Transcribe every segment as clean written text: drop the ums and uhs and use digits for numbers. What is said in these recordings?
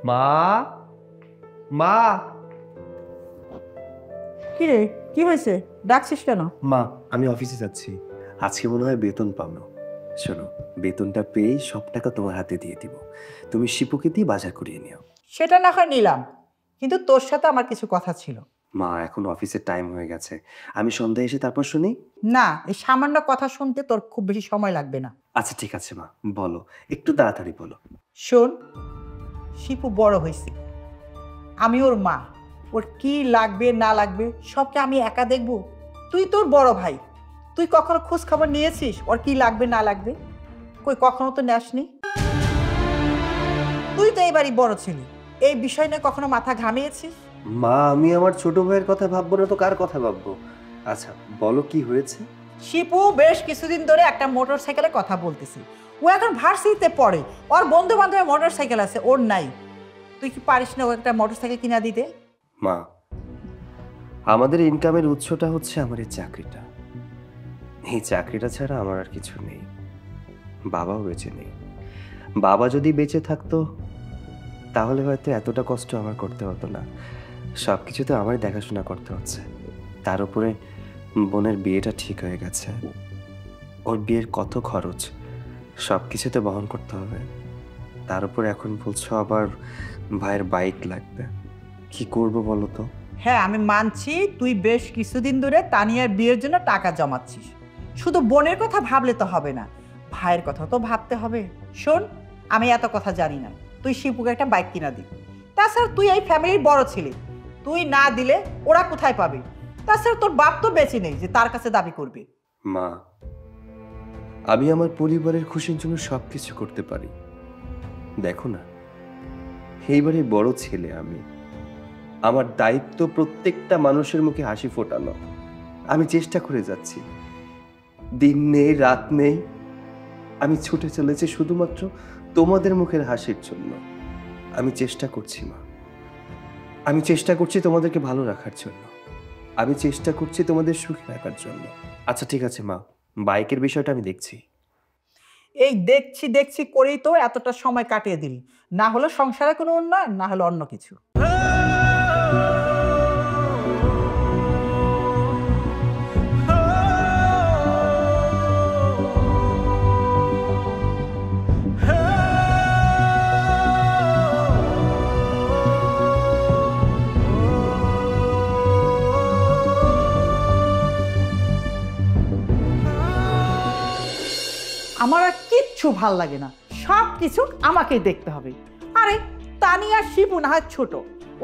মা, মা। কি রে, কি হয়েছে? ডাকছিস কেন? মা, আমি অফিসে যাচ্ছি। আজকে মনে হয় বেতন পাবো। শোনো, বেতনটা পেয়ে সব টাকা তোমার হাতে দিয়ে দিব। তুমি শিপুকে দিয়ে বাজার করিয়ে নিও। সেটা না হয় নিলাম, কিন্তু তোর সাথে আমার কিছু কথা ছিল। মা, এখন অফিসের টাইম হয়ে গেছে। আমি সন্ধ্যায় এসে তারপর শুনি। না, এই সামান্য কথা শুনতে তোর খুব বেশি সময় লাগবে না। আচ্ছা ঠিক আছে মা, বলো, একটু তাড়াতাড়ি বলো। শোন, শিপু বড় হয়েছে, আমি ওর মা। ওর কি লাগবে না লাগবে সবকে আমি একা দেখব? তুই তোর বড় ভাই, তুই কখনো খোঁজ খবর নিয়েছিস ওর কি লাগবে না লাগবে? কই কখনো তো নেসনি। তুই তো এবারই বড় ছিলি, এই বিষয় নিয়ে কখনো মাথা ঘামিয়েছিস? মা, আমি আমার ছোট ভাইয়ের কথা ভাববো না তো কার কথা ভাববো? আচ্ছা বলো, কি হয়েছে? শিপু বেশ কিছুদিন ধরে একটা মোটর সাইকেলে কথা বলতেছি। ও এখন ভার্সিটিতে পড়ে, ওর বন্ধু বান্ধবের মোটর সাইকেল আছে, ওর নাই। তুই কি পারিস না ও একটা মোটর সাইকেল কিনা দিতে? মা, আমাদের ইনকামের উৎসটা হচ্ছে আমার এই চাকরিটা। এই চাকরিটা ছাড়া আমার আর কিছু নেই। বাবাও বেঁচে নেই। বাবা যদি বেঁচে থাকতো তাহলে হয়তো এতটা কষ্ট আমার করতে হতো না। সব কিছুতে আমারই দেখাশোনা করতে হচ্ছে। তার উপরে বোনের বিয়েটা ঠিক হয়ে গেছে। ওর বিয়ের কত খরচ সব কিছুতে বহন করতে হবে। তার উপর এখন বলছো আবার ভাইয়ের বাইক লাগবে। কি করব বলো তো? হ্যাঁ, আমি মানছি তুই বেশ কিছুদিন ধরে তানিয়ার বিয়ের জন্য টাকা জমাচ্ছিস। শুধু বোনের কথা ভাবলে তো হবে না, ভাইয়ের কথা তো ভাবতে হবে। শোন, আমি এত কথা জানি না, তুই শিপুকে একটা বাইক কিনা দিবি। তাছাড়া তুই এই ফ্যামিলির বড় ছেলে, তুই না দিলে ওরা কোথায় পাবে? তাছাড়া তোর বাপ তো বেঁচে নেই যে তার কাছে দাবি করবে। মা, আমি আমার পরিবারের খুশির জন্য সবকিছু করতে পারি। দেখো না, এইবারে বড় ছেলে আমি। আমার দায়িত্ব প্রত্যেকটা মানুষের মুখে হাসি ফোটানো। আমি চেষ্টা করে যাচ্ছি, দিন নেই রাত নেই আমি ছুটে চলেছি শুধুমাত্র তোমাদের মুখের হাসির জন্য। আমি চেষ্টা করছি মা, আমি চেষ্টা করছি তোমাদেরকে ভালো রাখার জন্য। আমি চেষ্টা করছি তোমাদের সুখী রাখার জন্য। আচ্ছা ঠিক আছে মা, বাইকের বিষয়টা আমি দেখছি। এই দেখছি দেখছি করেই তো এতটা সময় কাটিয়ে দিলি। না হলো সংসারে কোনো উন্নয়ন, না হলো অন্য কিছু। আমার আর কিচ্ছু ভাল লাগে না, সব কিছু আমাকেই দেখতে হবে। আরে তানিয়া শিপু না হয় ছোট,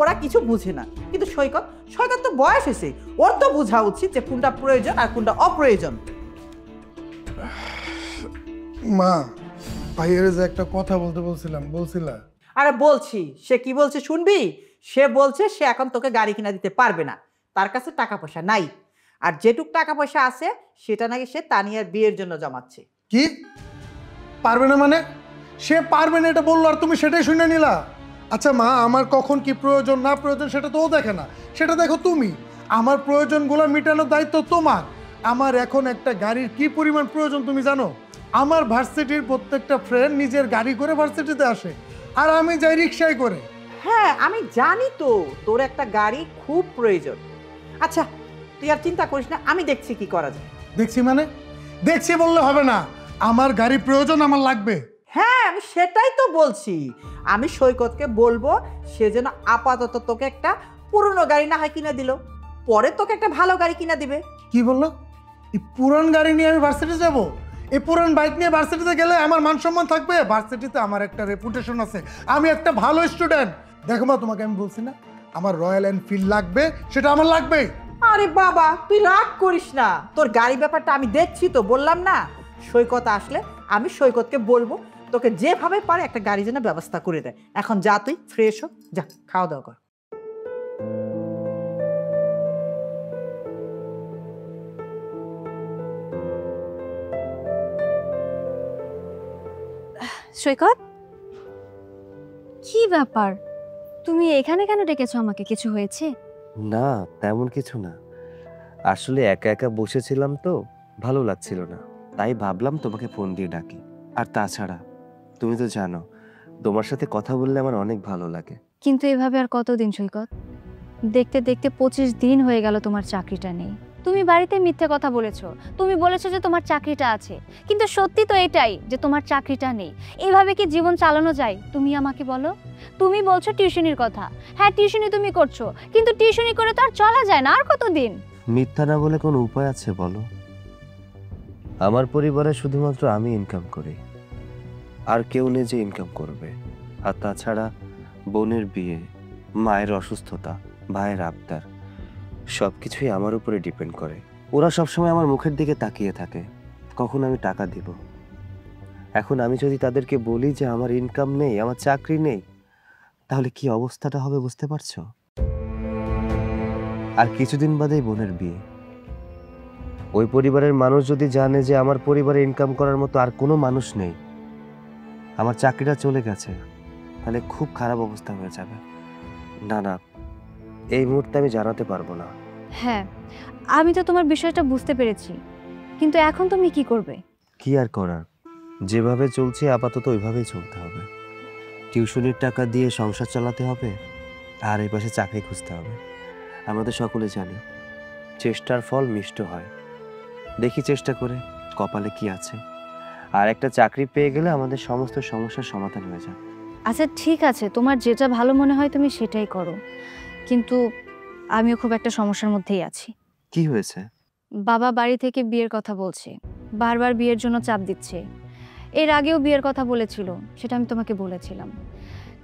ওরা কিছু বুঝে না, কিন্তু সৈকত সৈকত তো বয়স হয়েছে, ওর তো বোঝা উচিত যে কোনটা প্রয়োজন আর কোনটা অপ্রয়োজন। মা, ভাইয়ের যে একটা কথা বলতে বলছিলা। আরে বলছি, সে কি বলছে শুনবি? সে বলছে সে এখন তোকে গাড়ি কিনা দিতে পারবে না, তার কাছে টাকা পয়সা নাই। আর যেটুক টাকা পয়সা আছে সেটা নাকি সে তানিয়ার বিয়ের জন্য জমাচ্ছে। কি পারবে না মানে? সে পারবে না এটা বললো আর তুমি সেটাই শুনে নিলা? আচ্ছা মা, আমার কখন কি প্রয়োজন না প্রয়োজন সেটা তো ও দেখে না, সেটা দেখো তুমি। আমার প্রয়োজনগুলো মেটানোর দায়িত্ব তোমার। আমার এখন একটা গাড়ির কি পরিমাণ প্রয়োজন তুমি জানো? আমার ভার্সিটির প্রত্যেকটা ফ্রেন্ড নিজের গাড়ি করে ভার্সিটিতে আসে, আর আমি যাই রিক্সায় করে। হ্যাঁ আমি জানি তো তোর একটা গাড়ি খুব প্রয়োজন। আচ্ছা তুই আর চিন্তা করিস না, আমি দেখছি কি করা যায়। দেখছি মানে? দেখছি বললে হবে না, আমার গাড়ি প্রয়োজন, আমার লাগবে। হ্যাঁ আমি সেটাই তো বলছি, আমি সৈকতকে বলবো সে যেন আপাতত তোকে একটা পুরনো গাড়ি না হয় কিনে দিল, পরে তোকে একটা ভালো গাড়ি কিনে দিবে। কি বললো? এই পুরান গাড়ি নিয়ে আমি ভার্সিটি যাব? এই পুরান বাইক নিয়ে ভার্সিটিতে গেলে আমার মান সম্মান থাকবে? ভার্সিটিতে আমার একটা রেপুটেশন আছে, আমি একটা ভালো স্টুডেন্ট। দেখো মা, তোমাকে আমি বলছি না আমার রয়্যাল এনফিল্ড লাগবে, সেটা আমার লাগবে। আরে বাবা তুই রাগ করিস না, তোর গাড়ি ব্যাপারটা আমি দেখছি তো, বললাম না। সৈকত আসলে আমি সৈকতকে বলবো তোকে যেভাবে পারে একটা গাড়ি যেন ব্যবস্থা করে দেয়। এখন যা, তুই ফ্রেশ হ, যা খাওয়া দাওয়া কর। সৈকত, কি ব্যাপার? তুমি এখানে কেন ডেকেছো আমাকে? কিছু হয়েছে? না, তেমন কিছু না। আসলে একা একা বসেছিলাম তো, ভালো লাগছিল না, তাই ভাবলাম তোমাকে ফোন দিয়ে ডাকি। আর তাছাড়া তুমি তো জানো তোমার সাথে কথা বললে আমার অনেক ভালো লাগে। কিন্তু এভাবে আর কতদিন সৈকত? দেখতে দেখতে 25 দিন হয়ে গেল তোমার চাকরিটা নেই। তুমি বাড়িতে মিথ্যে কথা বলেছো, তুমি বলেছো যে তোমার চাকরিটা আছে, কিন্তু সত্যি তো এটাই যে তোমার চাকরিটা নেই। এভাবে কি জীবন চালানো যায়? তুমি আমাকে বলো। তুমি বলছো টিউশনির কথা, হ্যাঁ টিউশনি তুমি করছো, কিন্তু টিউশনি করে তো আর চলা যায় না। আর কতদিন? মিথ্যা না বলে কোনো উপায় আছে বলো? আমার পরিবারে শুধুমাত্র আমি ইনকাম করি, আর কেউ নেই যে ইনকাম করবে। আর তাছাড়া বোনের বিয়ে, মায়ের অসুস্থতা, ভাইয়ের আবদার, সবকিছুই আমার উপরে ডিপেন্ড করে। ওরা সবসময় আমার মুখের দিকে তাকিয়ে থাকে কখন আমি টাকা দিব। এখন আমি যদি তাদেরকে বলি যে আমার ইনকাম নেই, আমার চাকরি নেই, তাহলে কি অবস্থাটা হবে বুঝতে পারছো? আর কিছুদিন বাদেই বোনের বিয়ে। ওই পরিবারের মানুষ যদি জানে যে আমার পরিবারে ইনকাম করার মতো আর কোনো মানুষ নেই, আমার চাকরিটা চলে গেছে, তাহলে খুব খারাপ অবস্থা হয়ে যাবে। না না, এই মুহূর্তে আমি জানাতে পারবো না। হ্যাঁ, আমি তো তোমার বিষয়টা বুঝতে পেরেছি, কিন্তু এখন তুমি কি করবে? কি আর করার, যেভাবে চলছে আপাতত ওইভাবেই চলতে হবে। টিউশনির টাকা দিয়ে সংসার চালাতে হবে, আর এই পাশে চাকরি খুঁজতে হবে। আমরা তো সকলে জানি চেষ্টার ফল মিষ্ট হয়। দেখি চেষ্টা করে কপালে কি আছে, আর একটা চাকরি পেয়ে গেলে আমাদের সমস্ত সমস্যার সমাধান হয়ে যাবে। আচ্ছা ঠিক আছে, তোমার যেটা ভালো মনে হয় তুমি সেটাই করো, কিন্তু আমিও খুব একটা সমস্যার মধ্যেই আছি। কি হয়েছে? বাবা বাড়ি থেকে বিয়ের কথা বলছে, বারবার বিয়ের জন্য চাপ দিচ্ছে। এর আগেও বিয়ের কথা বলেছিল, সেটা আমি তোমাকে বলেছিলাম,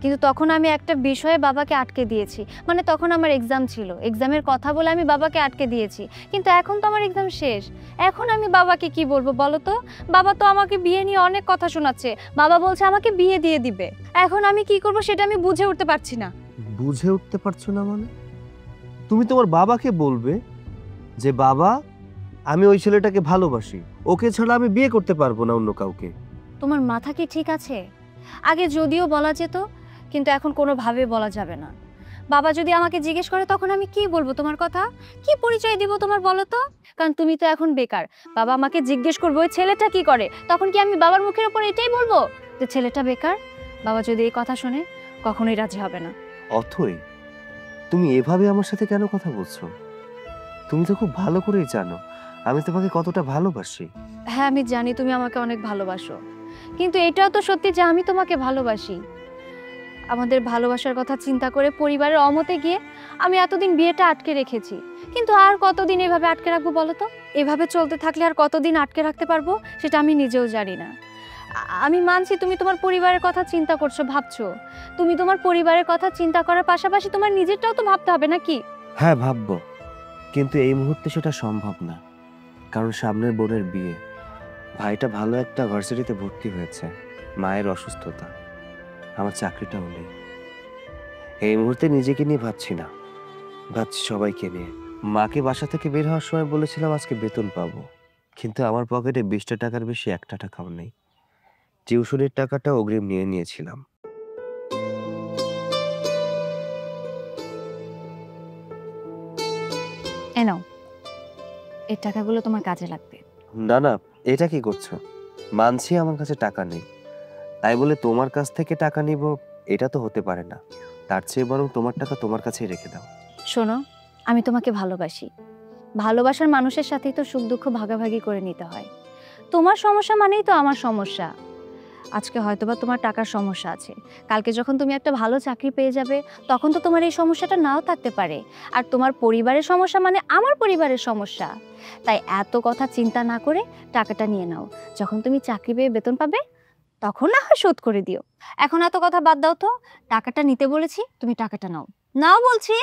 কিন্তু তখন আমি একটা বিষয়ে বাবাকে আটকে দিয়েছি। মানে তখন আমার এক্সাম ছিল, এক্সামের কথা বলে আমি বাবাকে আটকে দিয়েছি। কিন্তু এখন তো আমার এক্সাম শেষ, এখন আমি বাবাকে কি বলবো বলো তো? বাবা তো আমাকে বিয়ে নিয়ে অনেক কথা শোনাচ্ছে, বাবা বলছে আমাকে বিয়ে দিয়ে দিবে। এখন আমি কি করব সেটা আমি বুঝে উঠতে পারছি না। বুঝে উঠতে পারছো না মানে? তুমি তোমার বাবাকে বলবে যে বাবা, আমি ওই ছেলেটাকে ভালোবাসি, ওকে ছাড়া আমি বিয়ে করতে পারবো না অন্য কাউকে। তোমার মাথা কি ঠিক আছে? আগে যদিও বলা যেত, কিন্তু এখন কোনোভাবে বলা যাবে না। বাবা যদি আমাকে জিজ্ঞেস করে তখন আমি কি বলবো তোমার কথা? কি পরিচয় দিব তোমার বলো তো? কারণ তুমি তো এখন বেকার। বাবা আমাকে জিজ্ঞেস করবে ওই ছেলেটা কি করে, তখন কি আমি বাবার মুখের উপর এটাই বলবো যে ছেলেটা বেকার? বাবা যদি এই কথা শোনে কখনোই রাজি হবে না। অথই, তুমি এভাবে আমার সাথে কেন কথা বলছো? তুমি তো খুব ভালো করেই জানো আমি তোমাকে কতটা ভালোবাসি। হ্যাঁ আমি জানি তুমি আমাকে অনেক ভালোবাসো, কিন্তু এটাও তো সত্যি যে আমি তোমাকে ভালোবাসি। আমাদের ভালোবাসার কথা চিন্তা করে পরিবারের অমতে গিয়ে আমি এতদিন বিয়েটা আটকে রেখেছি, কিন্তু আর কতদিন এভাবে আটকে রাখবো বলো তো? এভাবে চলতে থাকলে আর কতদিন আটকে রাখতে পারবো সেটা আমি নিজেও জানি না। আমি মানছি তুমি তোমার পরিবারের কথা চিন্তা করছো, ভাবছো। তুমি তোমার পরিবারের কথা চিন্তা করার পাশাপাশি তোমার নিজেরটাও তো ভাবতে হবে নাকি? হ্যাঁ ভাববো, কিন্তু এই মুহূর্তে সেটা সম্ভব না, কারণ সামনের বোনের বিয়ে, ভাইটা ভালো একটা ভার্সিটিতে ভর্তি হয়েছে, মায়ের অসুস্থতা, আমার চাকরিটাও নেই। এই মুহূর্তে নিজেকে নিয়ে ভাবছি না, ভাবছি সবাইকে নিয়ে। মাকে বাসা থেকে বের হওয়ার সময় বলেছিলাম আজকে বেতন পাবো, কিন্তু আমার পকেটে 20টা টাকার বেশি একটা টাকাও নেই। টিউশনের টাকাটা অগ্রিম নিয়ে নিয়েছিলাম। এ নাও, এই টাকাগুলো তোমার কাজে লাগবে। না না, এটা কি করছো? মানছি আমার কাছে টাকা নেই, তাই বলে তোমার কাছ থেকে টাকা নিব এটা তো হতে পারে না। তার চেয়ে বরং তোমার টাকা তোমার কাছেই রেখে দাও। শোনো, আমি তোমাকে ভালোবাসি, ভালোবাসার মানুষের সাথেই তো সুখ দুঃখ ভাগাভাগি করে নিতে হয়। তোমার সমস্যা মানেই তো আমার সমস্যা। আজকে হয়তোবা তোমার টাকার সমস্যা আছে, কালকে যখন তুমি একটা ভালো চাকরি পেয়ে যাবে তখন তো তোমার এই সমস্যাটা নাও থাকতে পারে। আর তোমার পরিবারের সমস্যা মানে আমার পরিবারের সমস্যা। তাই এত কথা চিন্তা না করে টাকাটা নিয়ে নাও, যখন তুমি চাকরি পেয়ে বেতন পাবে তখন না হয় শোধ করে দিও। এখন এত কথা বাদ দাও তো, টাকাটা নিতে বলেছি, তুমি টাকাটা নাও। নাও বলছি।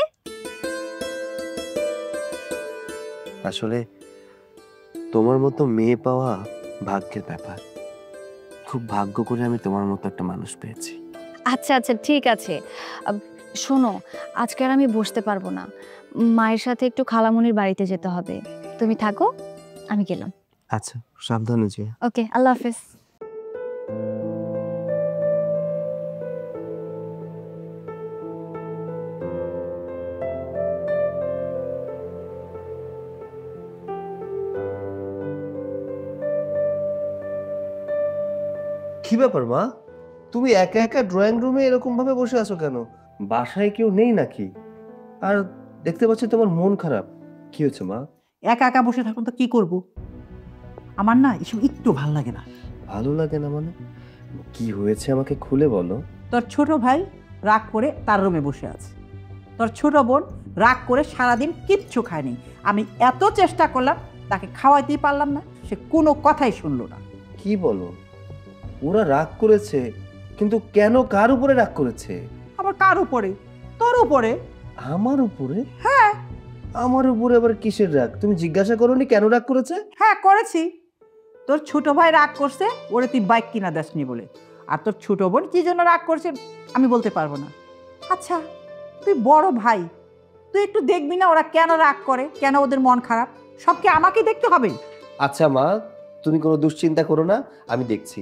আসলে তোমার মতো মেয়ে পাওয়া ভাগ্যের ব্যাপার। খুব ভাগ্য করে আমি তোমার মতো একটা মানুষ পেয়েছি। আচ্ছা আচ্ছা ঠিক আছে। শোনো, আজকে আর আমি বসতে পারবো না, মায়ের সাথে একটু খালামণির বাড়িতে যেতে হবে। তুমি থাকো, আমি গেলাম। আচ্ছা, সাবধানে যেও। ওকে, আল্লাহ হাফেজ। কি ব্যাপার মা, তুমি একা একা ড্রয়িং রুমে এরকম ভাবে বসে আছো কেন? বাসায় কেউ নেই নাকি? আর দেখতে পাচ্ছি তোমার মন খারাপ, কি হয়েছে মা? একা একা বসে থাকুন তো কি করব? আমার না এসব একটু ভাল লাগে না। ভালো লাগে না মানে? কি হয়েছে আমাকে খুলে বলো। তোর ছোট ভাই রাগ করে তার রুমে বসে আছে। তোর ছোট বোন রাগ করে সারাদিন কিচ্ছু খায়নি। আমি এত চেষ্টা করলাম, তাকে খাওয়াইতেই পারলাম না, সে কোনো কথাই শুনলো না। কি বলো? ওরা রাগ করেছে? কিন্তু কেন, কার উপরে রাগ করেছে? আবার কার উপরে? তোর উপরে। আমার উপরে? হ্যাঁ আমার উপরে আবার কিসের রাগ? তুমি জিজ্ঞাসা করোনি কেন রাগ করেছে? হ্যাঁ করেছি। তোর ছোট ভাই রাগ করছে ওরে তুই বাইক কিনা দেসনি বলে। আর তোর ছোট বোন কি জন্য রাগ করছে আমি বলতে পারবো না। আচ্ছা তুই বড় ভাই, তুই একটু দেখবি না ওরা কেন রাগ করে, কেন ওদের মন খারাপ? সব কি আমাকে দেখতে হবে? আচ্ছা মা, তুমি কোনো দুশ্চিন্তা করো না, আমি দেখছি।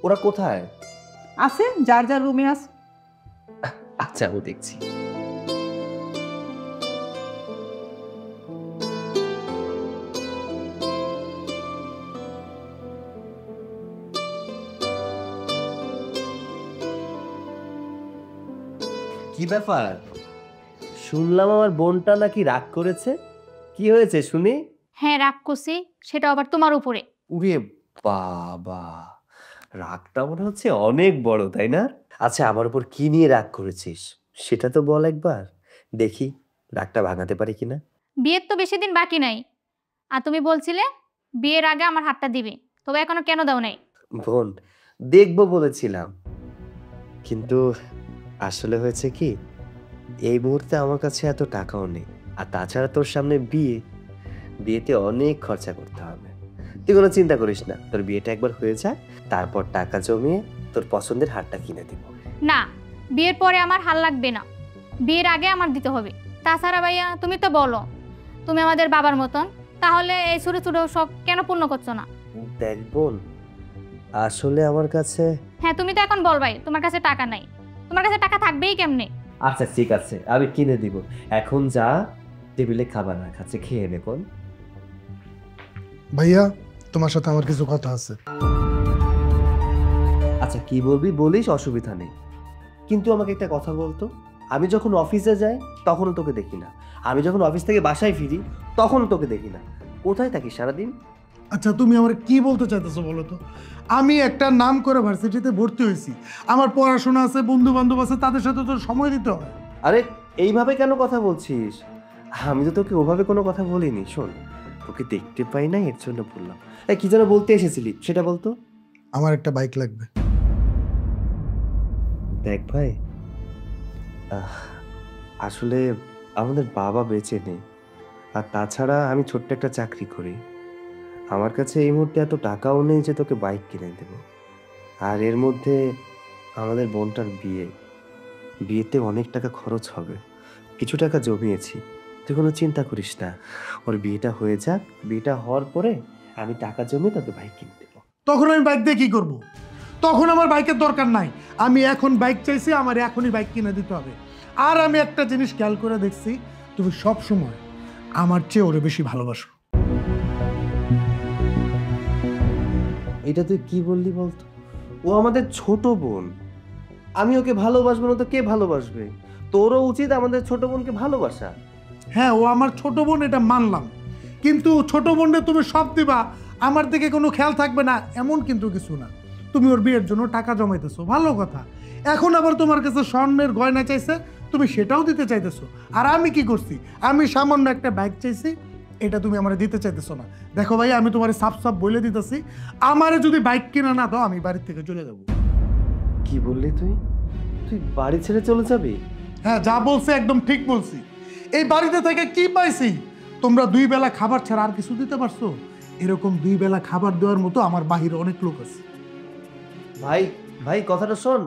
ওরা কোথায়? আছে, যার যার রুমে আছে। আচ্ছা আমি দেখছি। কি ব্যাপার? শুনলাম আমার বোনটা নাকি রাগ করেছে। কি হয়েছে শুনি? হ্যাঁ, রাগ করছি, সেটা আবার তোমার উপরে। উরে বাবা, রাগটা মনে হচ্ছে অনেক বড়, তাই না? আচ্ছা আমার উপর কি নিয়ে রাগ করেছিস সেটা তো বল একবার, দেখি রাগটা ভাঙাতে পারি কিনা। বিয়ের তো বেশি দিন বাকি নাই, আর তুমি বলছিলে বিয়ের আগে আমার হাতটা দিবে, তবে এখনো কেন দাও নাই? বোন, দেখবো বলেছিলাম, কিন্তু আসলে হয়েছে কি, এই মুহূর্তে আমার কাছে এত টাকাও নেই। আর তাছাড়া তোর সামনে বিয়ে, বিয়েতে অনেক খরচা করতে হবে। তুই কোনো চিন্তা করিস না, তোর বিয়েটা একবার হয়ে যাক, তারপর টাকা জমিয়ে তোর পছন্দের হারটা কিনে দিব। না, বিয়ের পরে আমার হাল লাগবে না, বিয়ের আগে আমার দিতে হবে। তাছাড়া ভাইয়া তুমি তো বলো তুমি আমাদের বাবার মতন, তাহলে এই ছোট ছোট শখ কেন পূর্ণ করছো না? দেখ বোন, আসলে আমার কাছে। হ্যাঁ, তুমি তো এখন বলবাই তোমার কাছে টাকা নাই, তোমার কাছে টাকা থাকবেই কেমনে? আচ্ছা ঠিক আছে, আমি কিনে দিব। এখন যা, টেবিলে খাবার রাখা আছে, খেয়ে নে বোন। ভাইয়া, তোমার সাথে আমার কিছু কথা আছে। আচ্ছা কি বলবি বলিস, অসুবিধা নেই। কিন্তু আমাকে একটা কথা বলতো, আমি যখন অফিসে যাই তখনও তোকে দেখি না, আমি যখন অফিস থেকে বাসায় ফিরি তখনও তোকে দেখি না। কোথায় থাকিস সারাদিন? আচ্ছা তুমি আমার কি বলতে চাইতেছো বলো তো? আমি একটা নাম করে ভার্সিটিতে ভর্তি হয়েছি, আমার পড়াশোনা আছে, বন্ধু বান্ধব আছে, তাদের সাথে তো সময় দিতে হয়। আরে এইভাবে কেন কথা বলছিস? আমি তো তোকে ওভাবে কোনো কথা বলিনি। শোন, তোকে দেখতে পাই না এর জন্য বললাম। কি যেন বলতে এসেছিলি সেটা বলতো। আমার একটা বাইক লাগবে। দেখ ভাই, আসলে আমাদের বাবা বেঁচে নেই, আর তাছাড়া আমি ছোট্ট একটা চাকরি করি। আমার কাছে এই মুহূর্তে এত টাকাও নেই যে তোকে বাইক কিনে দেব। আর এর মধ্যে আমাদের বোনটার বিয়ে, বিয়েতে অনেক টাকা খরচ হবে। কিছু টাকা জমিয়েছি, তুই কোনো চিন্তা করিস না। ওর বিয়েটা হয়ে যাক, বিয়েটা হওয়ার পরে আমি টাকা জমিয়ে তোকে বাইক কিনে দেবো। তখন আমি বাইক দিয়ে কি করবো? তখন আমার বাইকের দরকার নাই। আমি এখন বাইক চাইছি, আমার এখনই বাইক কিনে দিতে হবে। আর আমি একটা জিনিস খেয়াল করে দেখছি, তুমি সব সময় আমার চেয়ে ওরে বেশি ভালোবাসো। এটা তুই কি বললি বলতো? ও আমাদের ছোট বোন, আমি ওকে ভালোবাসবো না তো কে ভালোবাসবে? তোরও উচিত আমাদের ছোট বোনকে ভালোবাসা। হ্যাঁ, ও আমার ছোট বোন, এটা মানলাম, কিন্তু ছোট বোনকে তুমি সব দিবা, আমার দিকে কোনো খেয়াল থাকবে না, এমন কিন্তু কিছু না। তুমি ওর বিয়ের জন্য টাকা জমাইতেছো, ভালো কথা। এখন আবার তোমার কাছে স্বর্ণের গয়না চাইছে, তুমি সেটাও দিতে চাইতেছো। আর আমি কি করছি? আমি সামান্য একটা বাইক চাইছি, এটা তুমি আমার দিতে চাইতেছো না। দেখো ভাই, আমি তোমার সাফ সাফ বলে দিতেছি, আমারে যদি বাইক কিনা না দাও, আমি বাড়ির থেকে চলে যাব। কি বললি তুই? তুই বাড়ি ছেড়ে চলে যাবি? হ্যাঁ, যা বলছে একদম ঠিক বলছি। এই বাড়িতে থেকে কি পাইছি? তোমরা 2 বেলা খাবার ছাড়া আর কিছু দিতে পারছো? এরকম 2 বেলা খাবার দেওয়ার মতো আমার বাহিরে অনেক লোক আছে। ভাই, ভাই কথাটা শোন।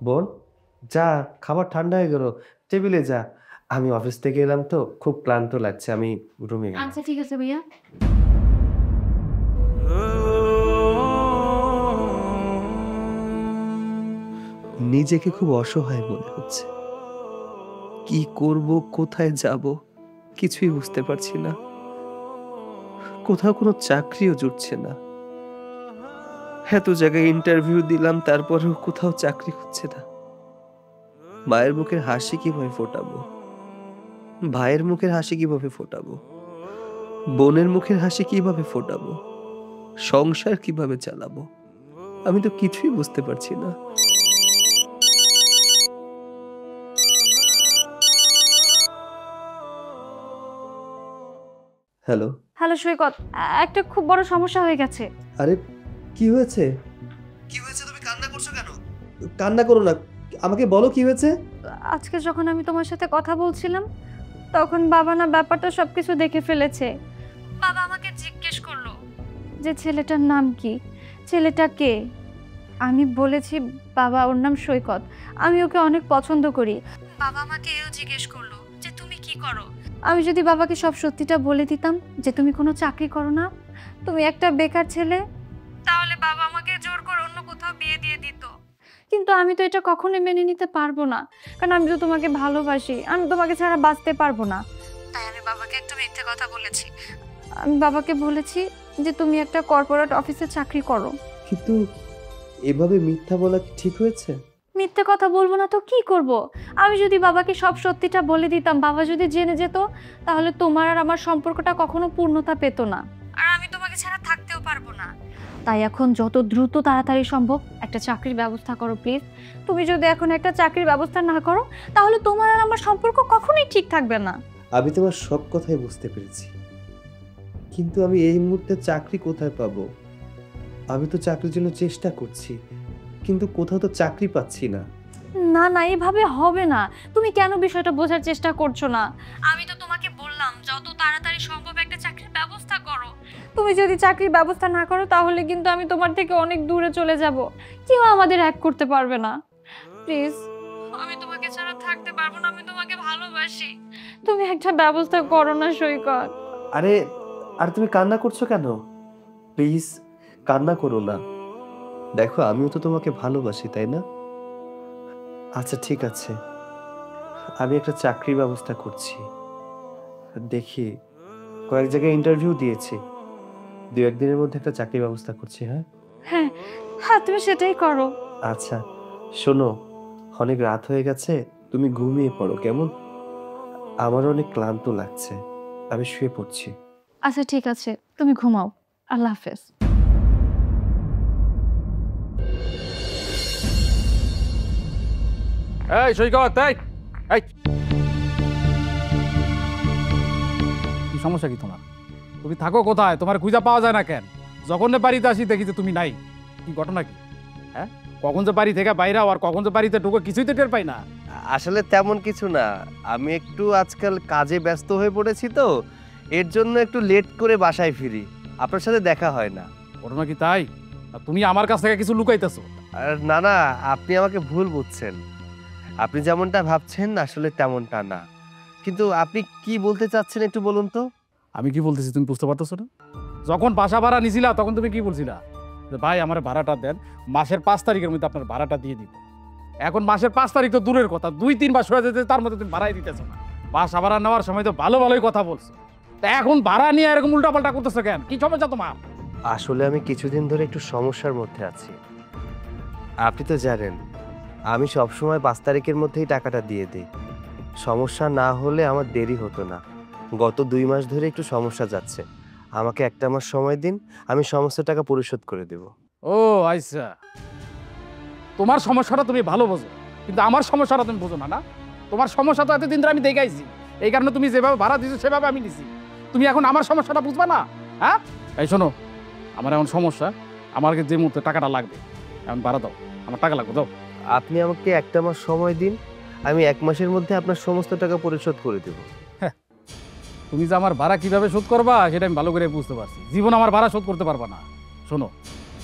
বোন, যা, খাবার ঠান্ডা হয়ে গেল, টেবিলে যা। আমি অফিস থেকে এলাম তো, খুব ক্লান্ত লাগছে, আমি রুমে গেলাম। আচ্ছা ঠিক আছে ভাইয়া। নিজেকে খুব অসহায় মনে হচ্ছে। কি করব, কোথায় যাব, কিছুই বুঝতে পারছি না। কোথাও কোনো চাকরিও জুটছে না। এত জায়গায় ইন্টারভিউ দিলাম, তারপরেও কোথাও চাকরি হচ্ছে না। মায়ের মুখের হাসি কিভাবে ফোটাবো, ভাইয়ের মুখের হাসি কিভাবে ফোটাবো, বোনের মুখের হাসি কিভাবে ফোটাবো, সংসার কিভাবে চালাবো, আমি তো কিছুই বুঝতে পারছি না। হ্যালো। হ্যালো সৈকত, একটা খুব বড় সমস্যা হয়ে গেছে। আরে কি হয়েছে? কি হয়েছে? তুমি কান্না করছো কেন? কান্না করো না, আমাকে বলো কি হয়েছে। আজকে যখন আমি তোমার সাথে কথা বলছিলাম তখন বাবা না ব্যাপারটা সবকিছু দেখে ফেলেছে। বাবা আমাকে জিজ্ঞেস করলো যে ছেলেটার নাম কি, ছেলেটা কে। আমি বলেছি বাবা ওর নাম সৈকত, আমি ওকে অনেক পছন্দ করি। বাবা আমাকে এও জিজ্ঞেস করলো যে তুমি কি করো। আমি যদি বাবাকে সব সত্যিটা বলে দিতাম যে তুমি কোনো চাকরি করো না, তুমি একটা বেকার ছেলে, তাহলে বাবা আমাকে জোর করে অন্য কোথাও বিয়ে দিয়ে দিত। কিন্তু আমি তো এটা কখনোই মেনে নিতে পারবো না, কারণ আমি তো তোমাকে ভালোবাসি, আমি তোমাকে ছাড়া বাঁচতে পারবো না। তাই আমি বাবাকে একটা মিথ্যে কথা বলেছি। আমি বাবাকে বলেছি যে তুমি একটা কর্পোরেট অফিসে চাকরি করো। কিন্তু এভাবে মিথ্যা বলা কি ঠিক হয়েছে? মিথ্যে কথা বলবো না তো কি করব? আমি যদি বাবাকে সব সত্যিটা বলে দিতাম, বাবা যদি জেনে যেত, তাহলে তোমার আর আমার সম্পর্কটা কখনো পূর্ণতা পেত না, আর আমি তোমাকে ছাড়া থাকতেও পারবো না। তাই এখন যত দ্রুত তাড়াতাড়ি সম্ভব একটা চাকরির ব্যবস্থা করো প্লিজ। তুমি যদি এখন একটা চাকরির ব্যবস্থা না করো, তাহলে তোমার আর আমার সম্পর্ক কখনোই ঠিক থাকবে না। আমি তোমার সব কথাই বুঝতে পেরেছি, কিন্তু আমি এই মুহূর্তে চাকরি কোথায় পাবো? আমি তো চাকরির জন্য চেষ্টা করছি, কিন্তু কোথাও তো চাকরি পাচ্ছি না। না না, এভাবে হবে না। তুমি কেন বিষয়টা বোঝার চেষ্টা করছো না? আমি তো তোমাকে বললাম যত তাড়াতাড়ি সম্ভব একটা চাকরির ব্যবস্থা করো। তুমি যদি চাকরির ব্যবস্থা না করো, তাহলে কিন্তু আমি তোমার থেকে অনেক দূরে চলে যাব, কেউ আমাদের এক করতে পারবে না। প্লিজ, আমি তোমাকে ছাড়া থাকতে পারবো না, আমি তোমাকে ভালোবাসি। তুমি একটা ব্যবস্থা করো না সৈকত। আরে আর তুমি কান্না করছো কেন? প্লিজ কান্না করো না। দেখো আমিও তো তোমাকে ভালোবাসি, তাই না? আচ্ছা ঠিক আছে, আমি একটা চাকরির ব্যবস্থা করছি। দেখি, কয়েক জায়গায় ইন্টারভিউ দিয়েছি, 2-1 দিনের মধ্যে একটা চাকরির ব্যবস্থা করছি। হ্যাঁ হ্যাঁ হ্যাঁ, তুমি সেটাই করো। আচ্ছা শোনো, অনেক রাত হয়ে গেছে, তুমি ঘুমিয়ে পড়ো কেমন? আমার অনেক ক্লান্ত লাগছে, আমি শুয়ে পড়ছি। আচ্ছা ঠিক আছে, তুমি ঘুমাও। আল্লাহ হাফেজ। এই সৈকত, এই এই কি সমস্যা কি তোমার? তুমি থাকো কোথায়? তোমার খুঁজা পাওয়া যায় না কেন? যখন বাড়িতে আসি দেখি যে তুমি নাই। কি ঘটনা কি? হ্যাঁ, কখন যে বাড়ি থেকে বাইরে আর কখন যে বাড়িতে ঢুকো কিছুই তো টের পাই না। আসলে তেমন কিছু না, আমি একটু আজকাল কাজে ব্যস্ত হয়ে পড়েছি, তো এর জন্য একটু লেট করে বাসায় ফিরি, আপনার সাথে দেখা হয় না। ঘটনা কি তাই? আর তুমি আমার কাছ থেকে কিছু লুকাইতেছো? আর না না, আপনি আমাকে ভুল বুঝছেন। আপনি যেমনটা ভাবছেন আসলে তেমনটা না। কিন্তু আপনি কি বলতে চাচ্ছেন একটু বলুন তো। আমি কি বলতেছি তুমি বুঝতে পারতেছো না? যখন বাসা ভাড়া নিছিলা তখন তুমি কি বলছিলা যে ভাই আমার ভাড়াটা দেন, মাসের 5 তারিখের মধ্যে আপনার ভাড়াটা দিয়ে দিব। এখন মাসের 5 তারিখ তো দূরের কথা, 2-3 মাস হয়ে যেতে তার মধ্যে তুমি ভাড়াই দিতেছো না। বাসা ভাড়া নেওয়ার সময় তো ভালো ভালোই কথা বলছো, তা এখন ভাড়া নিয়ে এরকম উল্টাপাল্টা করতেছো কেন? কি সমস্যা তোমার? আসলে আমি কিছুদিন ধরে একটু সমস্যার মধ্যে আছি। আপনি তো জানেন আমি সবসময় 5 তারিখের মধ্যেই টাকাটা দিয়ে দিই। সমস্যা না হলে আমার দেরি হতো না। গত 2 মাস ধরে একটু সমস্যা যাচ্ছে, আমাকে 1 মাস সময় দিন, আমি সমস্ত টাকা পরিশোধ করে দেব। ও আচ্ছা, তোমার সমস্যাটা তুমি ভালো বোঝো, কিন্তু আমার সমস্যাটা তুমি বোঝো না। না, তোমার সমস্যা তো এতদিন ধরে আমি দেখাইছি, এই কারণে তুমি যেভাবে ভাড়া দিছো সেভাবে আমি নিছি। তুমি এখন আমার সমস্যাটা বুঝবা না? হ্যাঁ, এই শোনো, আমার এমন সমস্যা, আমার যে মুহূর্তে টাকাটা লাগবে, এখন ভাড়া দাও, আমার টাকা লাগবে, দাও। আপনি আমাকে 1 মাস সময় দিন, আমি 1 মাসের মধ্যে আপনার সমস্ত টাকা পরিশোধ করে দেব। তুমি যে আমার ভাড়া কিভাবে শোধ করবা সেটা আমি ভালো করে বুঝতে পারছি, জীবন আমার ভাড়া শোধ করতে পারবা না। শোনো,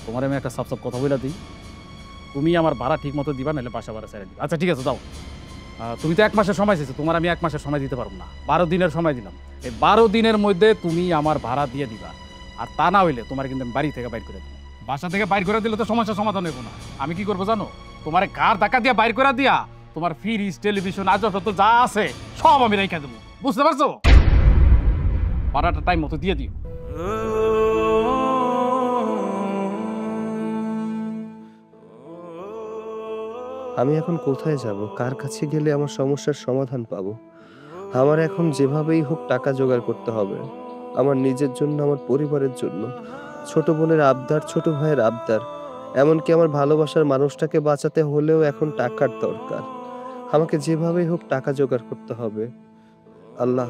তোমার আমি একটা সাফ কথা বলে দিই, তুমি আমার ভাড়া ঠিক মতো দিবা, নাহলে বাসা ভাড়া ছেড়ে দিবা। আচ্ছা ঠিক আছে, দাও। তুমি তো 1 মাসের সময় চেয়েছো, তোমার আমি 1 মাসের সময় দিতে পারবো না, 12 দিনের সময় দিলাম। এই 12 দিনের মধ্যে তুমি আমার ভাড়া দিয়ে দিবা, আর তা না হইলে তোমার কিন্তু বাড়ি থেকে বাইর করে দিবা। বাসা থেকে বাইর করে দিলে তো সমস্যার সমাধান হইব না। আমি কি করবো জানো? তোমার কার ধাক্কা দিয়া বাইর করে দিয়া তোমার ফ্রিজ, টেলিভিশন, আসবাবপত্র যা আছে সব আমি রেখে দেবো, বুঝতে পারছো? ভাড়াটা টাইম মতো দিয়ে দিও। আমি এখন কোথায় যাব? কার কাছে গেলে আমার সমস্যার সমাধান পাবো? আমার এখন যেভাবেই হোক টাকা জোগাড় করতে হবে। আমার নিজের জন্য, আমার পরিবারের জন্য। ছোট বোনের আবদার, ছোট ভাইয়ের আবদার, এমনকি আমার ভালোবাসার মানুষটাকে বাঁচাতে হলেও এখন টাকার দরকার। আমাকে যেভাবেই হোক টাকা জোগাড় করতে হবে। আল্লাহ,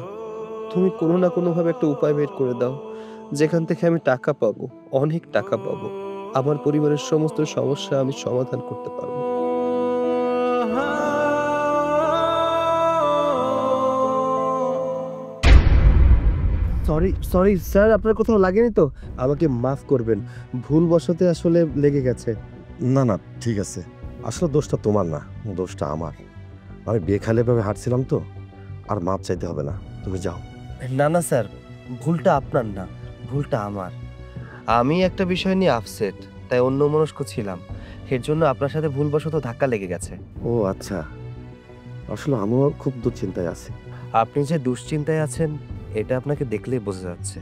তুমি কোনো না কোনোভাবে একটা উপায় বের করে দাও, যেখান থেকে আমি টাকা পাবো, অনেক টাকা পাবো। আমার পরিবারের সমস্ত সমস্যা আমি সমাধান করতে পারবো। সরি সরি স্যার, আপনার কোথাও লাগেনি তো? আমাকে মাফ করবেন, ভুলবশত আসলে লেগে গেছে। না না, ঠিক আছে। আসলে দোষটা তোমার না, দোষটা আমার। আমি বেখালেভাবে হাঁটছিলাম তো। আর মাপ চাইতে হবে না, তুমি যাও। না না স্যার, ভুলটা আপনার না, ভুলটা আমার। আমি একটা বিষয় নিয়ে আপসেট, তাই অন্যমনস্ক ছিলাম। এর জন্য আপনার সাথে ভুলবশত ধাক্কা লেগে গেছে। ও আচ্ছা, আসলে আমিও খুব দুশ্চিন্তায় আছি। আপনি যে দুশ্চিন্তায় আছেন এটা আপনাকে দেখলেই বোঝা যাচ্ছে।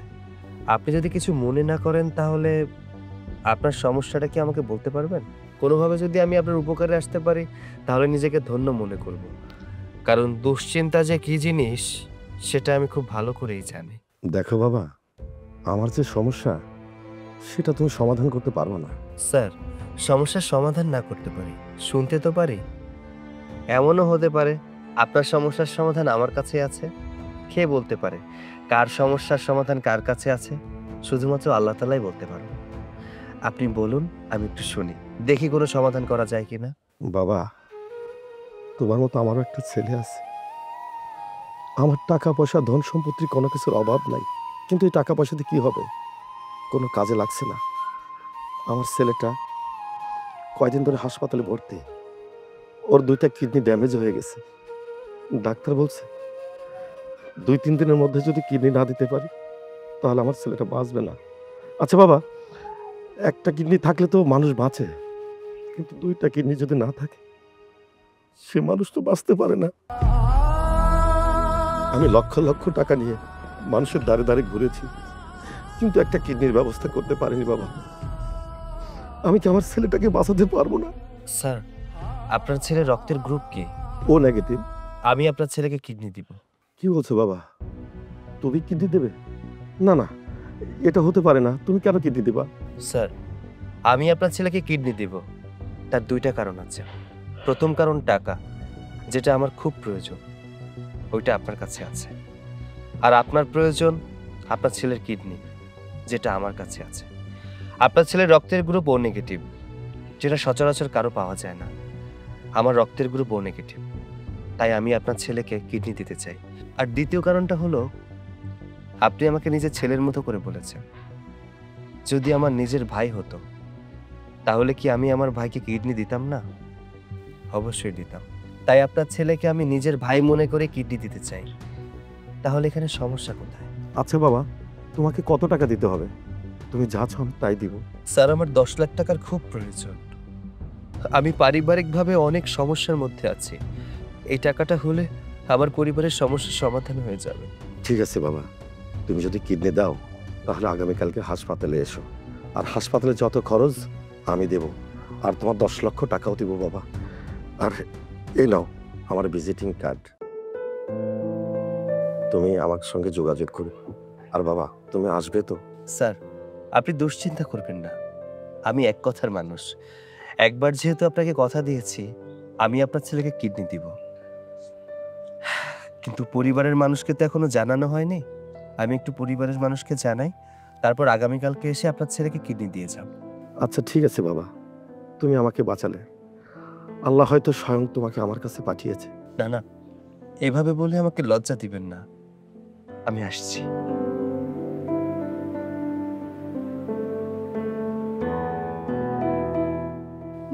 আপনি যদি কিছু মনে না করেন তাহলে আপনার সমস্যাটা কি আমাকে বলতে পারবেন? কোনোভাবে যদি আমি আপনার উপকারে আসতে পারি তাহলে নিজেকে ধন্য মনে করব। কারণ দুশ্চিন্তা যে কি জিনিস সেটা আমি খুব ভালো করেই জানি। দেখো বাবা, আমার যে সমস্যা সেটা তুমি সমাধান করতে পারো না। স্যার, সমস্যার সমাধান না করতে পারি, শুনতে তো পারি। এমনও হতে পারে আপনার সমস্যার সমাধান আমার কাছে আছে। কে বলতে পারে কার সমস্যার সমাধান কার কাছে আছে? শুধুমাত্র আল্লাহ তাআলাই বলতে পারেন। আপনি বলুন, আমি একটু শুনি, দেখি কোনো সমাধান করা যায় কিনা। বাবা, তোমার মতো আমারও একটা ছেলে আছে। আমার টাকা পয়সা, ধন সম্পত্তির কোনো কিছুর অভাব নাই, কিন্তু এই টাকা পয়সাতে কি হবে? কোনো কাজে লাগছে না। আমার ছেলেটা কয়দিন ধরে হাসপাতালে ভর্তি। ওর 2টা কিডনি ড্যামেজ হয়ে গেছে। ডাক্তার বলছে 2-3 দিনের মধ্যে যদি কিডনি না দিতে পারি তাহলে আমার ছেলেটা বাঁচবে না। আচ্ছা বাবা, একটা কিডনি থাকলে তো মানুষ বাঁচে, কিন্তু 2টা কিডনি যদি না থাকে সে মানুষ তো বাঁচতে পারে না। আমি লক্ষ লক্ষ টাকা নিয়ে মানুষের দ্বারে দ্বারে ঘুরেছি, কিন্তু একটা কিডনির ব্যবস্থা করতে পারিনি বাবা। আমি কি আমার ছেলেটাকে বাঁচাতে পারবো না? স্যার, আপনার ছেলের রক্তের গ্রুপ কি? ও নেগেটিভ। আমি আপনার ছেলেকে কিডনি দিব। কি বলছো বাবা, তুমি কিডনি দেবে? না না, এটা হতে পারে না। তুমি কেন কিডনি দিবা? স্যার, আমি আপনার ছেলেকে কিডনি দিব, তার 2টা কারণ আছে। প্রথম কারণ টাকা, যেটা আমার খুব প্রয়োজন, ওইটা আপনার কাছে আছে। আর আপনার প্রয়োজন আপনার ছেলের কিডনি, যেটা আমার কাছে আছে। আপনার ছেলের রক্তের গ্রুপ ও নেগেটিভ, যেটা সচরাচর কারো পাওয়া যায় না। আমার রক্তের গ্রুপ ও নেগেটিভ, তাই আমি আপনার ছেলেকে কিডনি দিতে চাই। আর দ্বিতীয় কারণটা হলো, আপনি আমাকে নিজের ছেলের মতো করে বলেছেন। যদি আমার নিজের ভাই হতো তাহলে কি আমি আমার ভাইকে কিডনি দিতাম না? অবশ্যই দিতাম। তাই আপনার ছেলেকে আমি নিজের ভাই মনে করে কিডনি দিতে চাই। তাহলে এখানে সমস্যা কোথায়? আচ্ছা বাবা, তোমাকে কত টাকা দিতে হবে? তুমি যা চাও আমি তাই দিব। স্যার, আমার 10 লাখ টাকার খুব প্রয়োজন। আমি পারিবারিকভাবে অনেক সমস্যার মধ্যে আছি। এই টাকাটা হলে আমার পরিবারের সমস্যার সমাধান হয়ে যাবে। ঠিক আছে বাবা, তুমি যদি কিডনি দাও তাহলে আগামীকালকে হাসপাতালে এসো। আর হাসপাতালে যত খরচ আমি দেব, আর তোমার 10 লক্ষ টাকাও দিব বাবা। আর এই নাও আমার ভিজিটিং কার্ড, তুমি আমার সঙ্গে যোগাযোগ করো। আর বাবা, তুমি আসবে তো? স্যার, আপনি দুশ্চিন্তা করবেন না, আমি এক কথার মানুষ। একবার যেহেতু আপনাকে কথা দিয়েছি, আমি আপনার ছেলেকে কিডনি দিব। কিন্তু পরিবারের মানুষকে তো এখনো জানানো হয়নি। আমি একটু পরিবারের মানুষকে জানাই, তারপর আগামীকালকে এসে আপনার ছেলেকে কিডনি দিয়ে যাব। আচ্ছা ঠিক আছে বাবা, তুমি আমাকে বাঁচালে। আল্লাহ হয়তো স্বয়ং তোমাকে আমার কাছে পাঠিয়েছে। না না, এভাবে বলে আমাকে লজ্জা দিবেন না। আমি আসছি।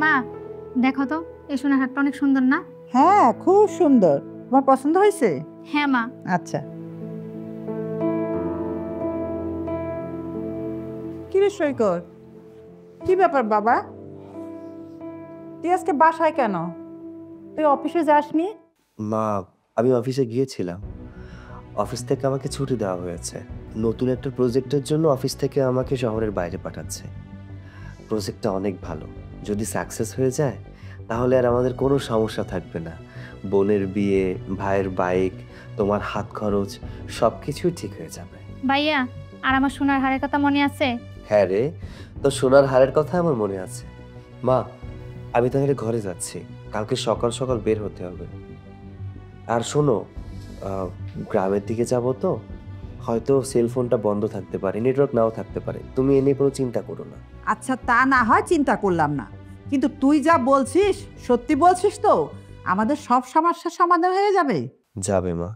মা, দেখো তো এই সোনার হারটা অনেক সুন্দর না? হ্যাঁ, খুব সুন্দর। তোমার পছন্দ হয়েছে? হ্যাঁ মা। আচ্ছা। কি রে সৈকত, কি ব্যাপার বাবা? তুই আজকে বাসায় কেন? তুই অফিসে যাসনি? মা, আমি অফিসে গিয়েছিলাম। অফিস থেকে আমাকে ছুটি দেওয়া হয়েছে। নতুন একটা প্রজেক্টের জন্য অফিস থেকে আমাকে শহরের বাইরে পাঠাচ্ছে। প্রজেক্টটা অনেক ভালো, যদি সাকসেস হয়ে যায় তাহলে আর আমাদের কোনো সমস্যা থাকবে না। বোনের বিয়ে, ভাইয়ের বাইক, তোমার হাত খরচ সব কিছুই ঠিক হয়ে যাবে। ভাইয়া, আর আমার সোনার হারের কথা মনে আছে? হ্যাঁ রে, তো সোনার হারের কথা আমার মনে আছে। মা, আমি তাহলে ঘরে যাচ্ছি, কালকে সকাল সকাল বের হতে হবে। আর শোনো, গ্রামের দিকে যাব তো, হয়তো সেলফোনটা বন্ধ থাকতে পারে, নেটওয়ার্ক নাও থাকতে পারে। তুমি এ নিয়ে কোনো চিন্তা করো না। আচ্ছা, তা না হয় চিন্তা করলাম না, কিন্তু তুই যা বলছিস সত্যি বলছিস তো? আমাদের সব সমস্যার সমাধান হয়ে যাবে? যাবে মা,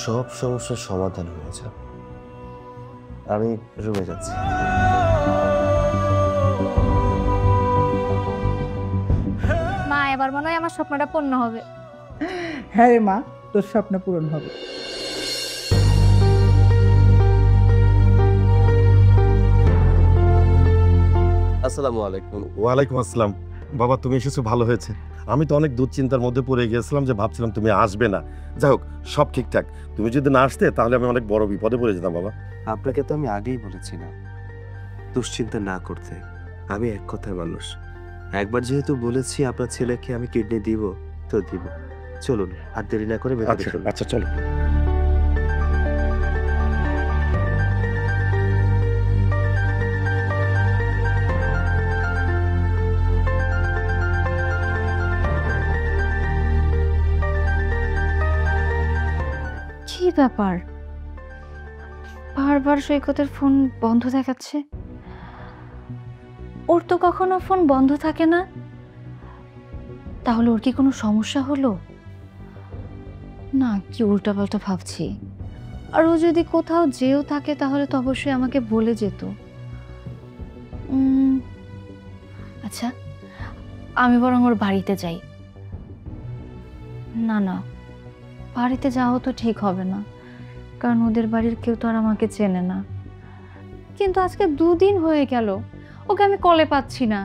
সব সমস্যার সমাধান হয়ে যাবে। আমি রুমে যাচ্ছি। মা, এবার মনে হয় আমার স্বপ্নটা পূর্ণ হবে। হ্যাঁ রে মা, তোর স্বপ্ন পূরণ হবে। আসসালামু আলাইকুম। ওয়ালাইকুম আসসালাম। বাবা, তুমি এসেছো, ভালো হয়েছে। আমি তো অনেক দুশ্চিন্তার মধ্যে পড়ে গিয়েছিলাম, যে ভাবছিলাম তুমি আসবে না। যাই হোক, সব ঠিকঠাক। তুমি যদি না আসতে তাহলে আমি অনেক বড় বিপদে পড়ে যেতাম বাবা। আপনাকে তো আমি আগেই বলেছিলাম দুশ্চিন্তা না করতে। আমি এক কথার মানুষ, একবার যেহেতু বলেছি আপনার ছেলেকে আমি কিডনি দিব তো দিব। চলুন, আর দেরি না করে ভেতরে আচ্ছা চলুন। আচ্ছা, চলো। কি ব্যাপার, বারবার সৈকতের ফোন বন্ধ দেখাচ্ছে? ওর তো কখনো ফোন বন্ধ থাকে না। তাহলে ওর কি কোনো সমস্যা হলো? না, কি উল্টাপাল্টা ভাবছি। আর ও যদি কোথাও যেও থাকে তাহলে তো অবশ্যই আমাকে বলে যেত। আচ্ছা, আমি বরং ওর বাড়িতে যাই। না না, বাড়িতে যাওয়া তো ঠিক হবে না, কারণ ওদের বাড়ির কেউ তো আর আমাকে চেনে না। কিন্তু আজকে 2 দিন হয়ে গেল ওকে আমি কলে পাচ্ছি না।